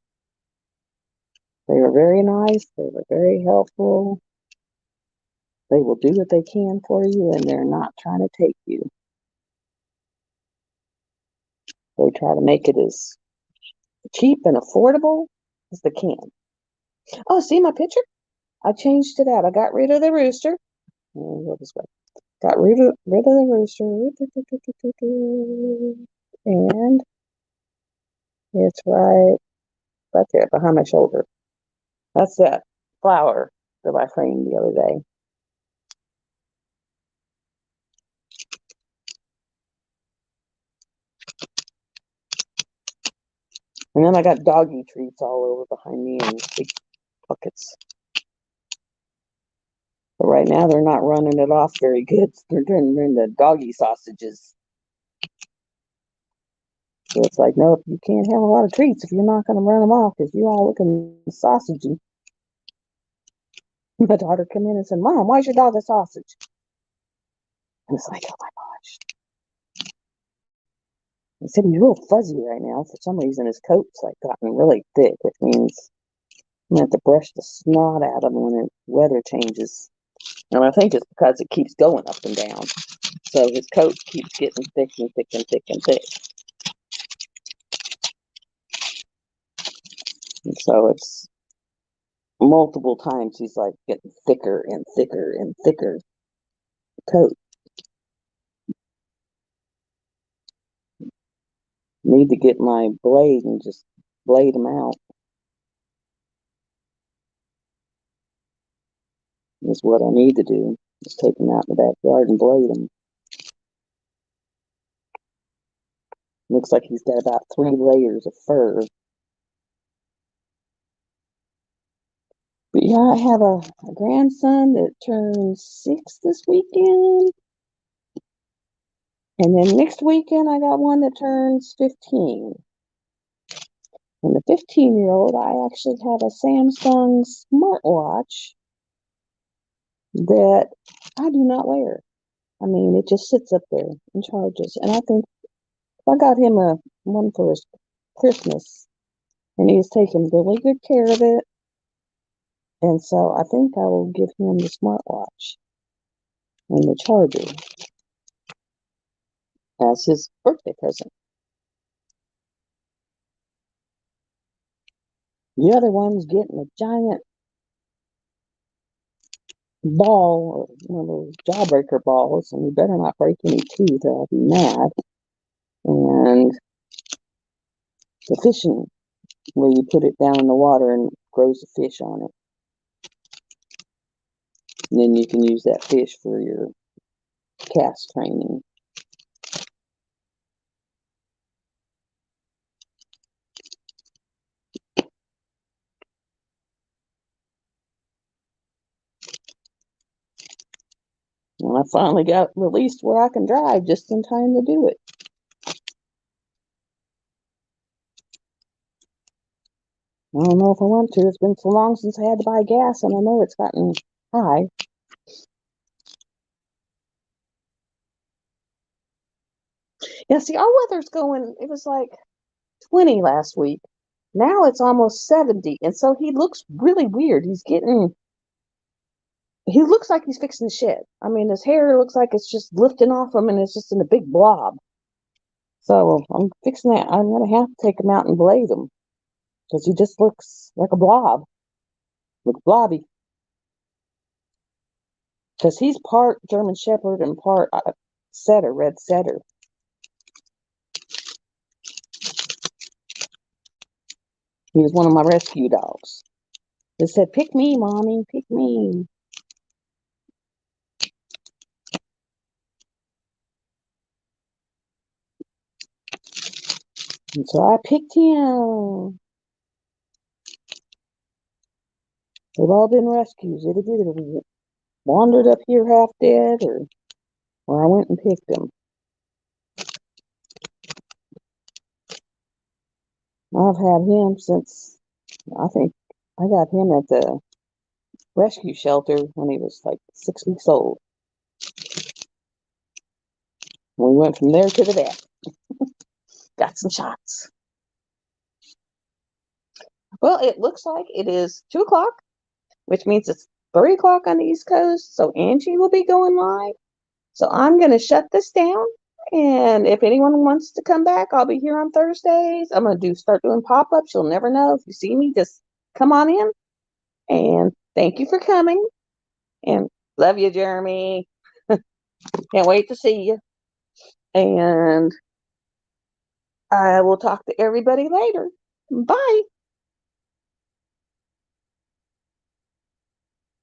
They were very nice. They were very helpful. They will do what they can for you, and they're not trying to take you. They try to make it as cheap and affordable as they can. Oh, see my picture? I changed it out. I got rid of the rooster. Go this way. Got rid of the rooster. And it's right there behind my shoulder. That's that flower that I framed the other day. And then I got doggy treats all over behind me in big buckets. But right now they're not running it off very good. They're doing the doggy sausages. So it's like, nope, you can't have a lot of treats if you're not going to run them off because you all looking sausagey. My daughter came in and said, Mom, why's your dog a sausage? And it's like, oh my gosh. He said he's real fuzzy right now. For some reason, his coat's like gotten really thick, which means I'm going to have to brush the snot out of him when the weather changes. And I think it's because it keeps going up and down. So his coat keeps getting thick and thick and thick and thick. And so it's multiple times he's like getting thicker and thicker and thicker coat. Need to get my blade and just blade him out. is what I need to do. Just take them out in the backyard and blade them. Looks like he's got about 3 layers of fur. But yeah, I have a grandson that turns 6 this weekend. And then next weekend, I got one that turns 15. And the 15-year-old, I actually have a Samsung smartwatch that I do not wear. I mean, it just sits up there and charges. And I think I got him a one for his Christmas, and he's taken really good care of it. And so I think I will give him the smartwatch and the charger as his birthday present. The other one's getting a giant ball, one of those jawbreaker balls, and you better not break any teeth or I'll be mad. And the fishing, where you put it down in the water and grows a fish on it. And then you can use that fish for your cast training. And I finally got released where I can drive just in time to do it. I don't know if I want to. It's been so long since I had to buy gas, and I know it's gotten high. Yeah, see, our weather's going, it was like 20 last week. Now it's almost 70. And so he looks really weird. He looks like he's fixing to shed. I mean, his hair looks like it's just lifting off him and it's just in a big blob. So I'm fixing that. I'm going to have to take him out and blade him because he just looks like a blob. Looks blobby. Because he's part German Shepherd and part setter, red setter. He was one of my rescue dogs. They said, "Pick me, Mommy, pick me." And so I picked him. They've all been rescues. They've either wandered up here half dead or I went and picked him. I've had him since, I think I got him at the rescue shelter when he was like 6 weeks old. We went from there to the vet. Got some shots. Well, it looks like it is 2 o'clock, which means it's 3 o'clock on the East Coast. So Angie will be going live. So I'm going to shut this down. And if anyone wants to come back, I'll be here on Thursdays. I'm going to start doing pop-ups. You'll never know. If you see me, just come on in. And thank you for coming. And love you, Jeremy. Can't wait to see you. And I will talk to everybody later. Bye.